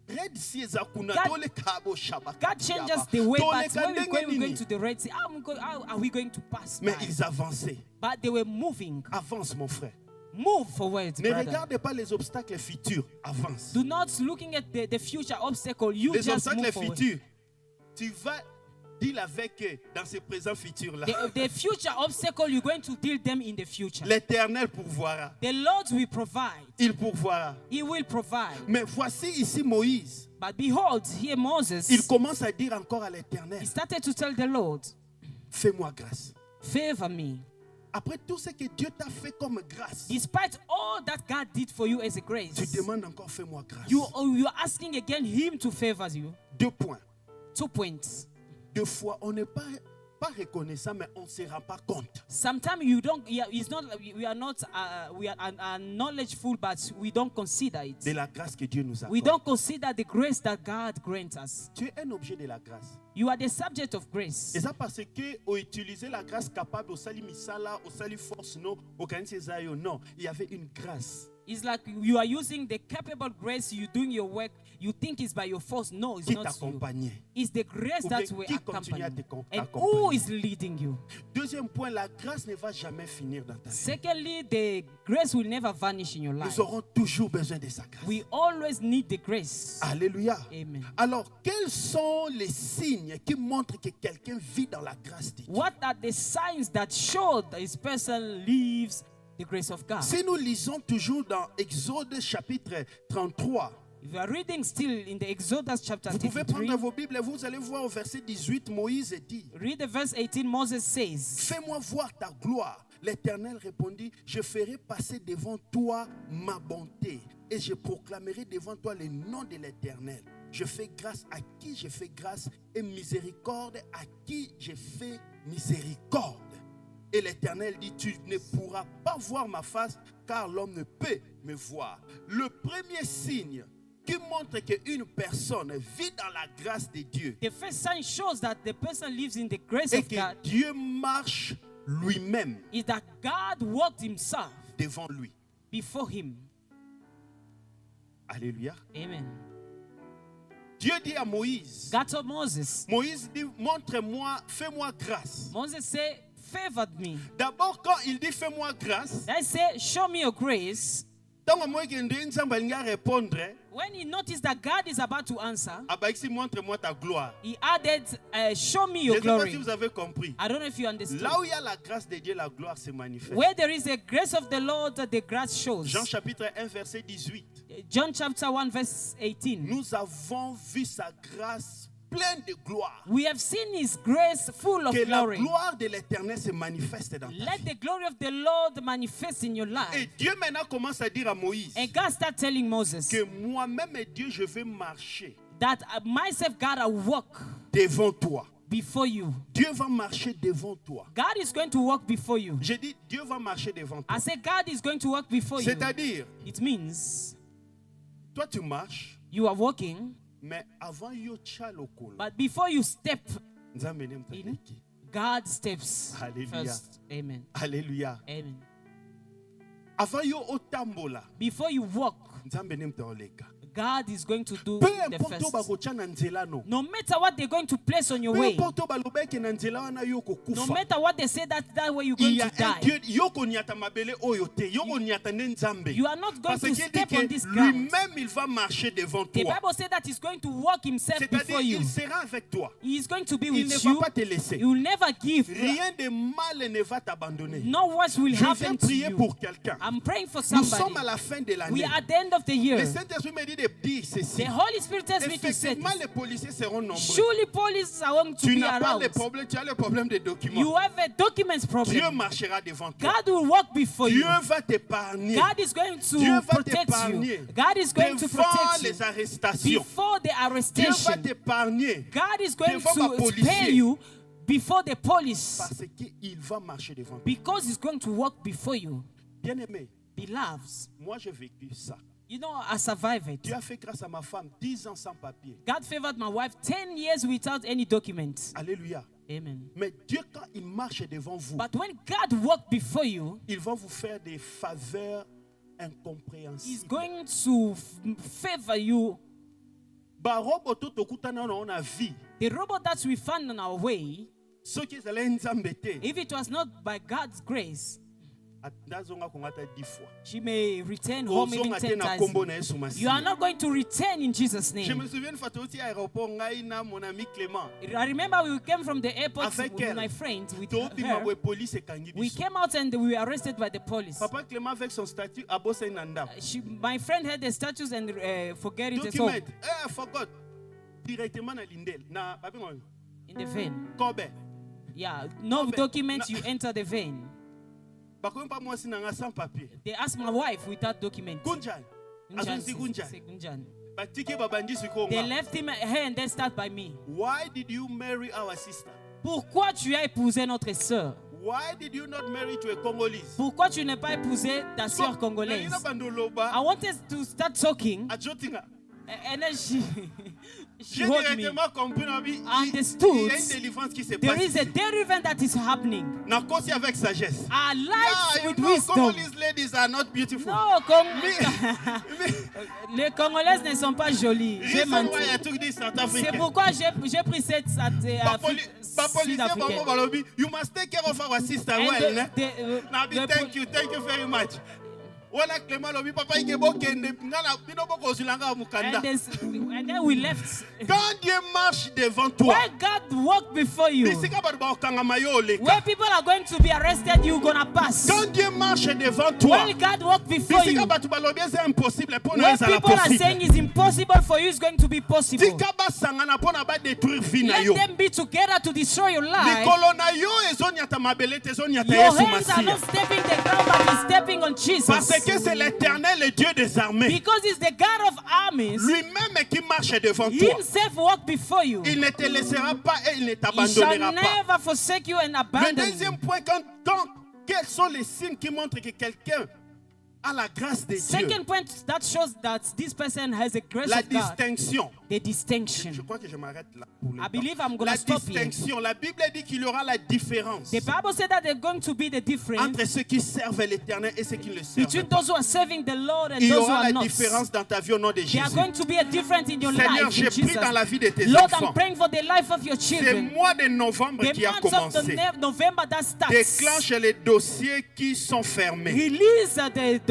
A: Red Sea eza kuna
C: God-
A: tole kabo shabaka.
C: God changes the way, but
A: Toleka
C: where we're
A: ndenge
C: going
A: nini?
C: to the Red Sea. How are we going to pass
A: Mais
C: by?
A: ils avançaient.
C: But they were moving.
A: Avance mon frère.
C: Move forward,
A: Ne
C: brother.
A: regarde pas les obstacles futurs. Avance.
C: Do not looking at the future obstacle. You
A: Les
C: just
A: obstacles
C: move forward.
A: futurs. Tu vas deal avec eux dans ce présent futur là.
C: The future obstacle, you're going to deal them in the future.
A: L'Éternel pourvoira.
C: The Lord will provide.
A: Il pourvoira.
C: He will provide.
A: Mais voici ici Moïse.
C: But behold, here
A: Il
C: Moses,
A: commence à dire encore à l'Éternel,
C: he started to tell the Lord,
A: fais-moi grâce.
C: favor me.
A: Après tout ce que Dieu t'a fait comme grâce,
C: Despite all that God did for you as a grace,
A: tu demandes encore fais-moi grâce.
C: you're asking again him to favor you.
A: 2 points.
C: 2 points.
A: 2 fois, on n'est pas pas reconnaissant, mais on ne se rend pas compte.
C: Sometimes you don't. Yeah, it's not. We are not. We are knowledgeful, but we don't consider it.
A: De la grâce que Dieu nous
C: We
A: accorde.
C: don't consider the grace that God grants us.
A: Tu es un objet de la grâce.
C: You are the subject of grace.
A: Et ça parce que on utilisait la grâce capable au sali misala, au sali force non, au kanise zayo non. Il y avait une grâce
C: It's like you are using the capable grace. You doing your work. You think it's by your force. No, it's
A: qui
C: not you.
A: t'accompagnait.
C: It's the grace
A: Ou
C: that
A: bien
C: will
A: qui continue
C: accompany
A: à
C: you.
A: te
C: And
A: accompagner.
C: who is leading you?
A: Deuxième point, la grâce ne va jamais finir dans ta vie.
C: Secondly, the grace will never vanish in your life.
A: Nous aurons toujours besoin de sa grâce.
C: We always need the grace.
A: Alléluia.
C: Amen.
A: Alors, quels sont les signes qui montrent que quelqu'un vit dans la grâce de Dieu?
C: What are the signs that show that this person lives the grace of God?
A: Si nous lisons toujours dans Exode chapitre 33,
C: If you are reading still in the Exodus chapter
A: vous pouvez
C: 33,
A: prendre vos Bibles et vous allez voir au verset 18, Moïse dit,
C: read the verse 18. Moses says,
A: fais-moi voir ta gloire. L'Éternel répondit, je ferai passer devant toi ma bonté et je proclamerai devant toi le nom de l'Éternel. Je fais grâce à qui je fais grâce et miséricorde à qui je fais miséricorde. Et l'Éternel dit, tu ne pourras pas voir ma face car l'homme ne peut me voir. Le premier signe qui montre qu'une personne vit dans la grâce de Dieu
C: the first sign shows that the person lives in the grace
A: et
C: of
A: que
C: God
A: Dieu marche lui-même
C: is that God walked himself
A: devant lui.
C: before him.
A: Alléluia.
C: Amen.
A: Dieu dit à Moïse,
C: God told Moses,
A: Moïse dit, montre-moi, fais-moi grâce.
C: Moses said, favored me.
A: D'abord, quand il dit fais-moi grâce,
C: I said, show me your grace.
A: tant que moi qui répondre,
C: When he noticed that God is about to answer,
A: Abaïsi, montre-moi ta gloire.
C: he added, show me
A: Je
C: your
A: ne sais pas
C: glory.
A: si vous avez compris.
C: I don't know if you understood.
A: Là où il y a la grâce de Dieu, la gloire se manifeste.
C: Where there is a grace of the Lord, the grace shows.
A: Jean chapitre 1, verset 18.
C: John chapter 1, verse 18.
A: Nous avons vu sa grâce pleine de gloire.
C: We have seen his grace full of
A: Que la
C: glory.
A: gloire de l'Éternel se manifeste dans ta
C: Let
A: vie.
C: the glory of the Lord manifest in your
A: Et
C: life.
A: Dieu maintenant commence à dire à Moïse
C: And God started telling Moses
A: que moi-même, Dieu, je vais marcher
C: that myself, God, I walk
A: devant toi.
C: before you.
A: Dieu va marcher devant toi.
C: God is going to walk before you.
A: J'ai dit, Dieu va marcher devant toi.
C: I said, God is going to walk before you.
A: C'est-à-dire,
C: It means
A: toi tu marches,
C: you are walking,
A: mais avant yo tcha lokolo.
C: but before you step
A: Nzambe ne
C: in,
A: mtaleki.
C: God steps
A: Hallelujah.
C: first. Amen.
A: Alléluia.
C: Amen.
A: Avant yo otambola,
C: Before you walk,
A: Nzambe ne mtaoleka.
C: God is going to do
A: Peu
C: the
A: importe
C: first.
A: bakotcha na nzela no.
C: No matter what they're going to place on your
A: Peu
C: way,
A: importe balobeke na nzela wana yo
C: no
A: kokufa.
C: matter what they say, that way you're
A: Il
C: going
A: y a
C: to
A: un
C: die.
A: Dieu, yoko niata mabele oyo te, yoko niata ne Nzambe.
C: You are not going
A: Parce
C: to
A: qu'il dit
C: step on
A: que
C: this ground.
A: lui-même il va marcher devant
C: The
A: toi.
C: Bible says that he's going to walk himself
A: C'est-à-dire
C: before you.
A: il sera avec toi.
C: He is going to be
A: Il
C: with
A: ne va
C: you.
A: pas te laisser.
C: He will never give.
A: Rien de mal ne va t'abandonner.
C: No worse will
A: Je viens
C: happen to
A: prier
C: you.
A: pour quelqu'un.
C: I'm praying for
A: Nous sommes
C: somebody.
A: à la fin de
C: We
A: l'année.
C: are at the end of the year.
A: Le Saint-Esprit me dit de dire ceci.
C: The Holy Spirit tells me to say
A: Effectivement,
C: this.
A: les policiers seront nombreux.
C: Surely police are going to
A: Tu
C: be
A: n'as pas
C: around.
A: le problème, tu as le problème des
C: You
A: documents.
C: have a documents
A: Dieu
C: problem.
A: marchera devant toi.
C: God will walk before
A: Dieu
C: you.
A: va t'épargner
C: God is going
A: Dieu
C: to
A: va
C: protect
A: t'épargner
C: you. God is going to
A: devant
C: protect
A: les
C: you
A: arrestations.
C: before the
A: Dieu va
C: arrestation.
A: t'épargner
C: God is going
A: devant ma
C: to
A: policier.
C: spare you before the police
A: parce qu'il va marcher devant toi.
C: because he's going to walk before you.
A: Bien-aimé,
C: Beloveds,
A: moi j'ai vécu ça.
C: you know, I survived it.
A: Dieu a fait grâce à ma femme 10 ans sans papier.
C: God favored my wife 10 years without any documents.
A: Alléluia.
C: Amen.
A: Mais Dieu, quand il marche devant vous,
C: But when God walked before you,
A: il va vous faire des faveurs
C: he's
A: incompréhensibles.
C: going to favor you.
A: Barobo to tokutana na ona vie.
C: The robot that we found on our way,
A: Soki ezala nzambe te.
C: if it was not by God's grace,
A: Ndazonga kongata 10 fois.
C: she may return home even
A: Ozonga te
C: 10
A: na
C: times.
A: kombo na Yesu
C: You are
A: Masihi.
C: not going to return in Jesus'
A: Je
C: name.
A: me souviens une fois toti à aéroport ngai na mon ami Clément.
C: I remember we came from the airport
A: Avec
C: with
A: elle.
C: my friend, with
A: Tobi
C: her.
A: mabwe police ekangi
C: We
A: biso.
C: came out and we were arrested by the police.
A: Papa Clément avec son statut abosa na ndako.
C: My friend had the status and forget it at home
A: Document. Forgot. Directement na Lindel. Na papi ngo.
C: in the van.
A: Kobe.
C: Yeah, no
A: Kobe.
C: documents, you enter the van.
A: Bakomi pa mwasi na nga sans papier.
C: They asked my wife without document.
A: Gunjan. Azonzi Gunjan.
C: Gunjan.
A: Batiki babandi siko
C: They
A: nga.
C: left him her and they start by me.
A: Why did you marry our sister?
C: Pourquoi tu as épousé notre sœur?
A: Why did you not marry to a Congolese?
C: Pourquoi tu n'as pas épousé ta sœur congolaise? I wanted to start talking, and then she
A: J'ai
C: wrote me.
A: directement compris, il y
C: Understood.
A: a une délivrance qui se
C: There
A: passe.
C: is a deliverance that is happening.
A: Nakosi avec sagesse.
C: Our lives
A: Yeah, you
C: with
A: know,
C: wisdom.
A: Congolese ladies are not beautiful.
C: Non, les Congolaises ne sont pas jolies. J'ai
A: Reason
C: menti.
A: why I took this South
C: C'est
A: African.
C: pourquoi j'ai pris cette sud-africaine.
A: You must take care of our sister
C: And
A: well.
C: the
A: Thank you very much. Wana Clement lobi papa ikebo kende ngala bino boko zulanga mukanda.
C: And then we left.
A: Quand Dieu marche devant toi,
C: When God walked before you,
A: bisika batu ba okanga mayo leka.
C: where people are going to be arrested, you're gonna pass.
A: Quand Dieu marche devant toi,
C: When God walked before you,
A: bisika batu balobi c'est impossible pour nous
C: when
A: ça la
C: people are saying
A: possible.
C: it's impossible for you, it's going to be possible.
A: Tika basangana pona ba détruire vie na
C: Let
A: yo.
C: them be together to destroy your life.
A: Likolo na yo ezonyata mabelete ezonyata
C: Your
A: Yesu
C: hands are not
A: Masia.
C: stepping the ground, but is stepping on Jesus.
A: Parce que c'est l'Éternel, le Dieu des armées.
C: Because he's the God of armies.
A: Lui-même qui marche devant toi.
C: Himself walk before you.
A: Il ne te laissera pas et il ne
C: He shall
A: t'abandonnera pas.
C: never forsake you and
A: Le
C: abandon you.
A: deuxième point, quels sont les signes qui montrent que quelqu'un a la grâce de Dieu?
C: Second point that shows that this person has a grace
A: La
C: of God.
A: distinction.
C: The distinction.
A: Je crois que je m'arrête là. Pour le
C: I
A: temps.
C: believe I'm going
A: La
C: to stop here.
A: distinction. La Bible dit qu'il y aura la différence
C: The Bible said that there's going to be the difference
A: entre ceux qui servent l'Éternel et ceux qui ne le servent
C: between
A: pas.
C: those who are serving the Lord and
A: Il y
C: those who
A: aura
C: are
A: la
C: not.
A: différence dans ta vie au nom de
C: There are
A: Jésus.
C: going to be a difference in your
A: Seigneur,
C: life
A: j'ai
C: in
A: pris
C: Jesus.
A: dans la vie de tes
C: Lord,
A: enfants.
C: I'm praying for the life of your
A: C'est le
C: children.
A: mois de novembre
C: The
A: qui a
C: month of
A: commencé.
C: November that starts.
A: Déclenche les dossiers qui sont fermés.
C: Release the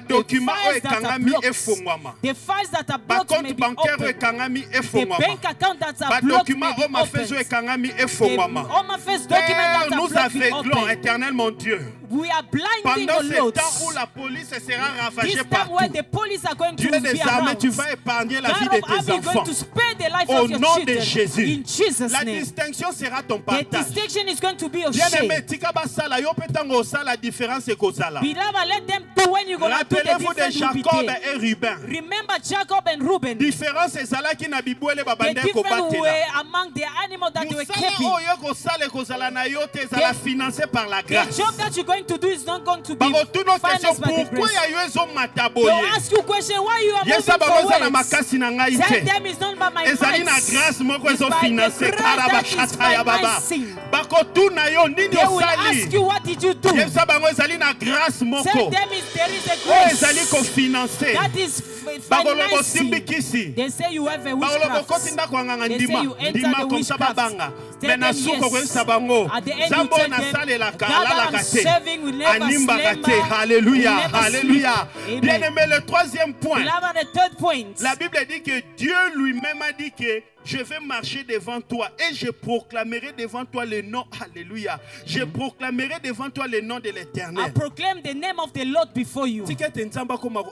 A: Document
C: files that are
A: ekangami
C: blocked.
A: efungwama.
C: The files that are
A: Ba
C: blocked may
A: compte
C: be
A: bancaire
C: opened.
A: ekangami
C: The
A: efungwama.
C: bank account that
A: Ba
C: are blocked may
A: document
C: be
A: oma fezo
C: opened.
A: ekangami
C: The
A: efungwama.
C: Home Affairs document
A: Père,
C: that are
A: nous
C: blocked be
A: aveuglons,
C: opened.
A: Éternel mon Dieu.
C: We are blinding
A: Pendant
C: the
A: ce
C: roads.
A: temps où la police sera ravagée
C: This time
A: partout,
C: when the police are going
A: Dieu
C: to
A: des
C: be
A: armées,
C: around,
A: tu vas épargner la vie
C: God
A: de
C: of army
A: tes
C: is going
A: enfants.
C: to spare the life
A: Au
C: of your
A: nom de
C: children.
A: Jésus.
C: In Jesus'
A: La
C: name.
A: distinction sera ton
C: The
A: partage.
C: distinction is going to be your shame.
A: Bien-aimé, tika basala, yo petango osala, la différence est kozala.
C: Beloved, let them do when you're going to do the
A: Rappelez-vous de
C: difference will be
A: Jacob
C: there.
A: et Ruben.
C: Remember Jacob and Reuben.
A: Différence ezalaki na bibwele
C: The
A: babande
C: difference
A: kobatela.
C: were among the animals that they were
A: Mosala
C: keeping.
A: oyo kosala ekozala na yo te ezala financé par la
C: The
A: grâce.
C: job that you're going to do is not going to be
A: Bakotuna question
C: financed by the
A: pourquoi
C: grace.
A: ya yo ezomata
C: They'll
A: boye.
C: ask you a question why you are moving
A: Yesa bango eza na
C: forward.
A: makasi na ngai
C: Tell
A: te.
C: them it's not by my
A: Ezali na
C: might.
A: grâce moko
C: It's by the
A: ezofinance
C: grace
A: kala
C: that is
A: bashata
C: by
A: ya
C: my
A: baba.
C: sin.
A: Bakotuna yo nini
C: They will ask
A: osali.
C: you what did you do.
A: Yesa bango ezali na grâce
C: Tell
A: moko.
C: them there is a
A: Oyo ezali
C: grace
A: kofinance.
C: that is
A: Bakolobo
C: financing.
A: simbikisi.
C: They say you have a
A: Bakolobo koti
C: witchcraft.
A: ndako yanga
C: They say
A: ndima.
C: you enter
A: Ndima
C: the
A: comme ça
C: witchcraft.
A: babanga.
C: Tell
A: Mais na
C: them
A: suko
C: yes.
A: kwesa bango.
C: At the end you
A: Zambo
C: tell
A: na
C: them,
A: salela
C: God that
A: kalala
C: I'm
A: kate.
C: serving will never
A: Animba
C: slumber,
A: kate. Alléluia.
C: will never
A: Alléluia.
C: sleep.
A: Bien
C: Amen.
A: aimé, le troisième point.
C: Beloved, the third point.
A: La Bible dit que Dieu lui-même a dit que je vais marcher devant toi et je proclamerai devant toi le nom. Alléluia. Je proclamerai devant toi le nom de
C: I
A: l'Éternel.
C: proclaim the name of the Lord before you.
A: Tikete nzamba koma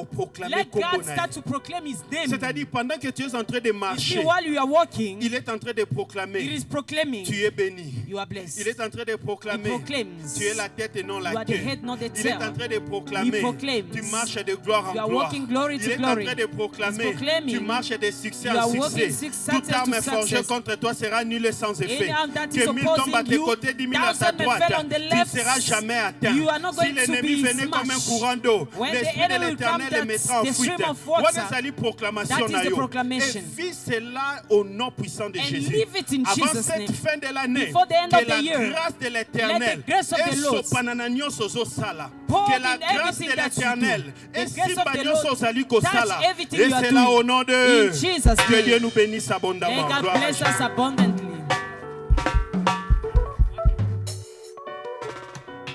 A: proclamer
C: Let God
A: kombo na
C: start
A: ye.
C: to proclaim His name.
A: C'est-à-dire pendant que tu es en train de
C: You see,
A: marcher,
C: while you are walking,
A: il est en train de
C: it
A: proclamer
C: is proclaiming
A: tu es béni.
C: you are blessed.
A: Il est en train de
C: He
A: proclamer
C: proclaims
A: tu es la tête et non la
C: you are the
A: queue.
C: head, not the
A: Il est en
C: tail.
A: train de
C: He
A: proclamer
C: proclaims
A: tu marches de gloire en
C: you are
A: gloire.
C: walking glory
A: Il
C: to
A: est
C: glory.
A: en train de proclamer
C: He's proclaiming
A: tu marches de succès
C: you
A: en
C: are
A: succès.
C: walking success
A: Toute arme
C: to
A: forgée
C: success.
A: contre toi sera nulle sans effet.
C: Any arm that is
A: Que 1000 tombent à
C: opposing
A: tes
C: you,
A: côtés, 10 000 à ta
C: 1,000 may
A: droite.
C: fall on the
A: Tu ne
C: left.
A: seras jamais atteint.
C: You are not
A: Si
C: going to
A: l'ennemi
C: be
A: venait comme un
C: smashed.
A: courant d'eau,
C: When the
A: l'Esprit de
C: enemy will
A: l'Éternel
C: come,
A: le mettra en
C: the
A: fuite.
C: stream of water,
A: Voilà la proclamation
C: that is
A: na
C: the
A: yo.
C: proclamation.
A: Et vis cela au nom puissant de
C: And
A: Jésus.
C: leave it in
A: Avant
C: Jesus'
A: cette
C: name.
A: fin de l'année,
C: Before the end
A: que
C: of the
A: la
C: year,
A: grâce de l'Éternel
C: let the grace of the Lord
A: esopanana nyonso ozosala.
C: pour
A: Que la
C: in
A: grâce de
C: everything that you
A: l'Éternel
C: do. The grace of
A: esimba
C: the
A: nyonso
C: Lord
A: ozali kosala.
C: touch everything
A: Et
C: you are
A: c'est là
C: doing.
A: au nom de
C: In Jesus'
A: que
C: name.
A: Dieu nous bénisse
C: May
A: abondamment.
C: God
A: Gloire à
C: bless
A: Jésus.
C: us abundantly.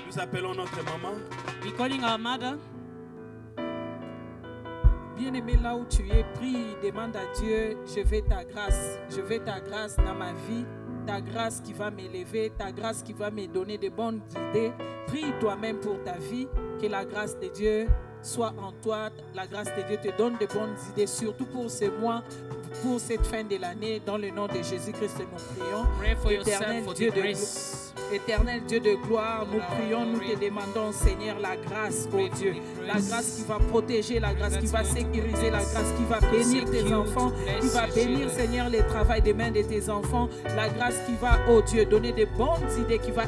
A: Nous appelons notre maman.
C: We're calling our mother.
B: Bien-aimé, là où tu es, prie, demande à Dieu, je veux ta grâce. Je veux ta grâce dans ma vie, ta grâce qui va m'élever, ta grâce qui va me donner de bonnes idées. Prie toi-même pour ta vie, que la grâce de Dieu soit en toi. La grâce de Dieu te donne de bonnes idées, surtout pour ce mois, pour cette fin de l'année. Dans le nom de Jésus-Christ, nous prions.
C: Pray for yourself
B: Éternel
C: for
B: Dieu
C: the
B: de
C: grace.
B: Éternel Dieu de gloire, nous prions, nous te demandons, Seigneur, la grâce, oh Dieu. La grâce qui va protéger, la grâce qui va sécuriser, la grâce qui va bénir tes enfants, qui va bénir, Seigneur, le travail des mains de tes enfants. La grâce qui va, oh Dieu, donner de bonnes idées, qui va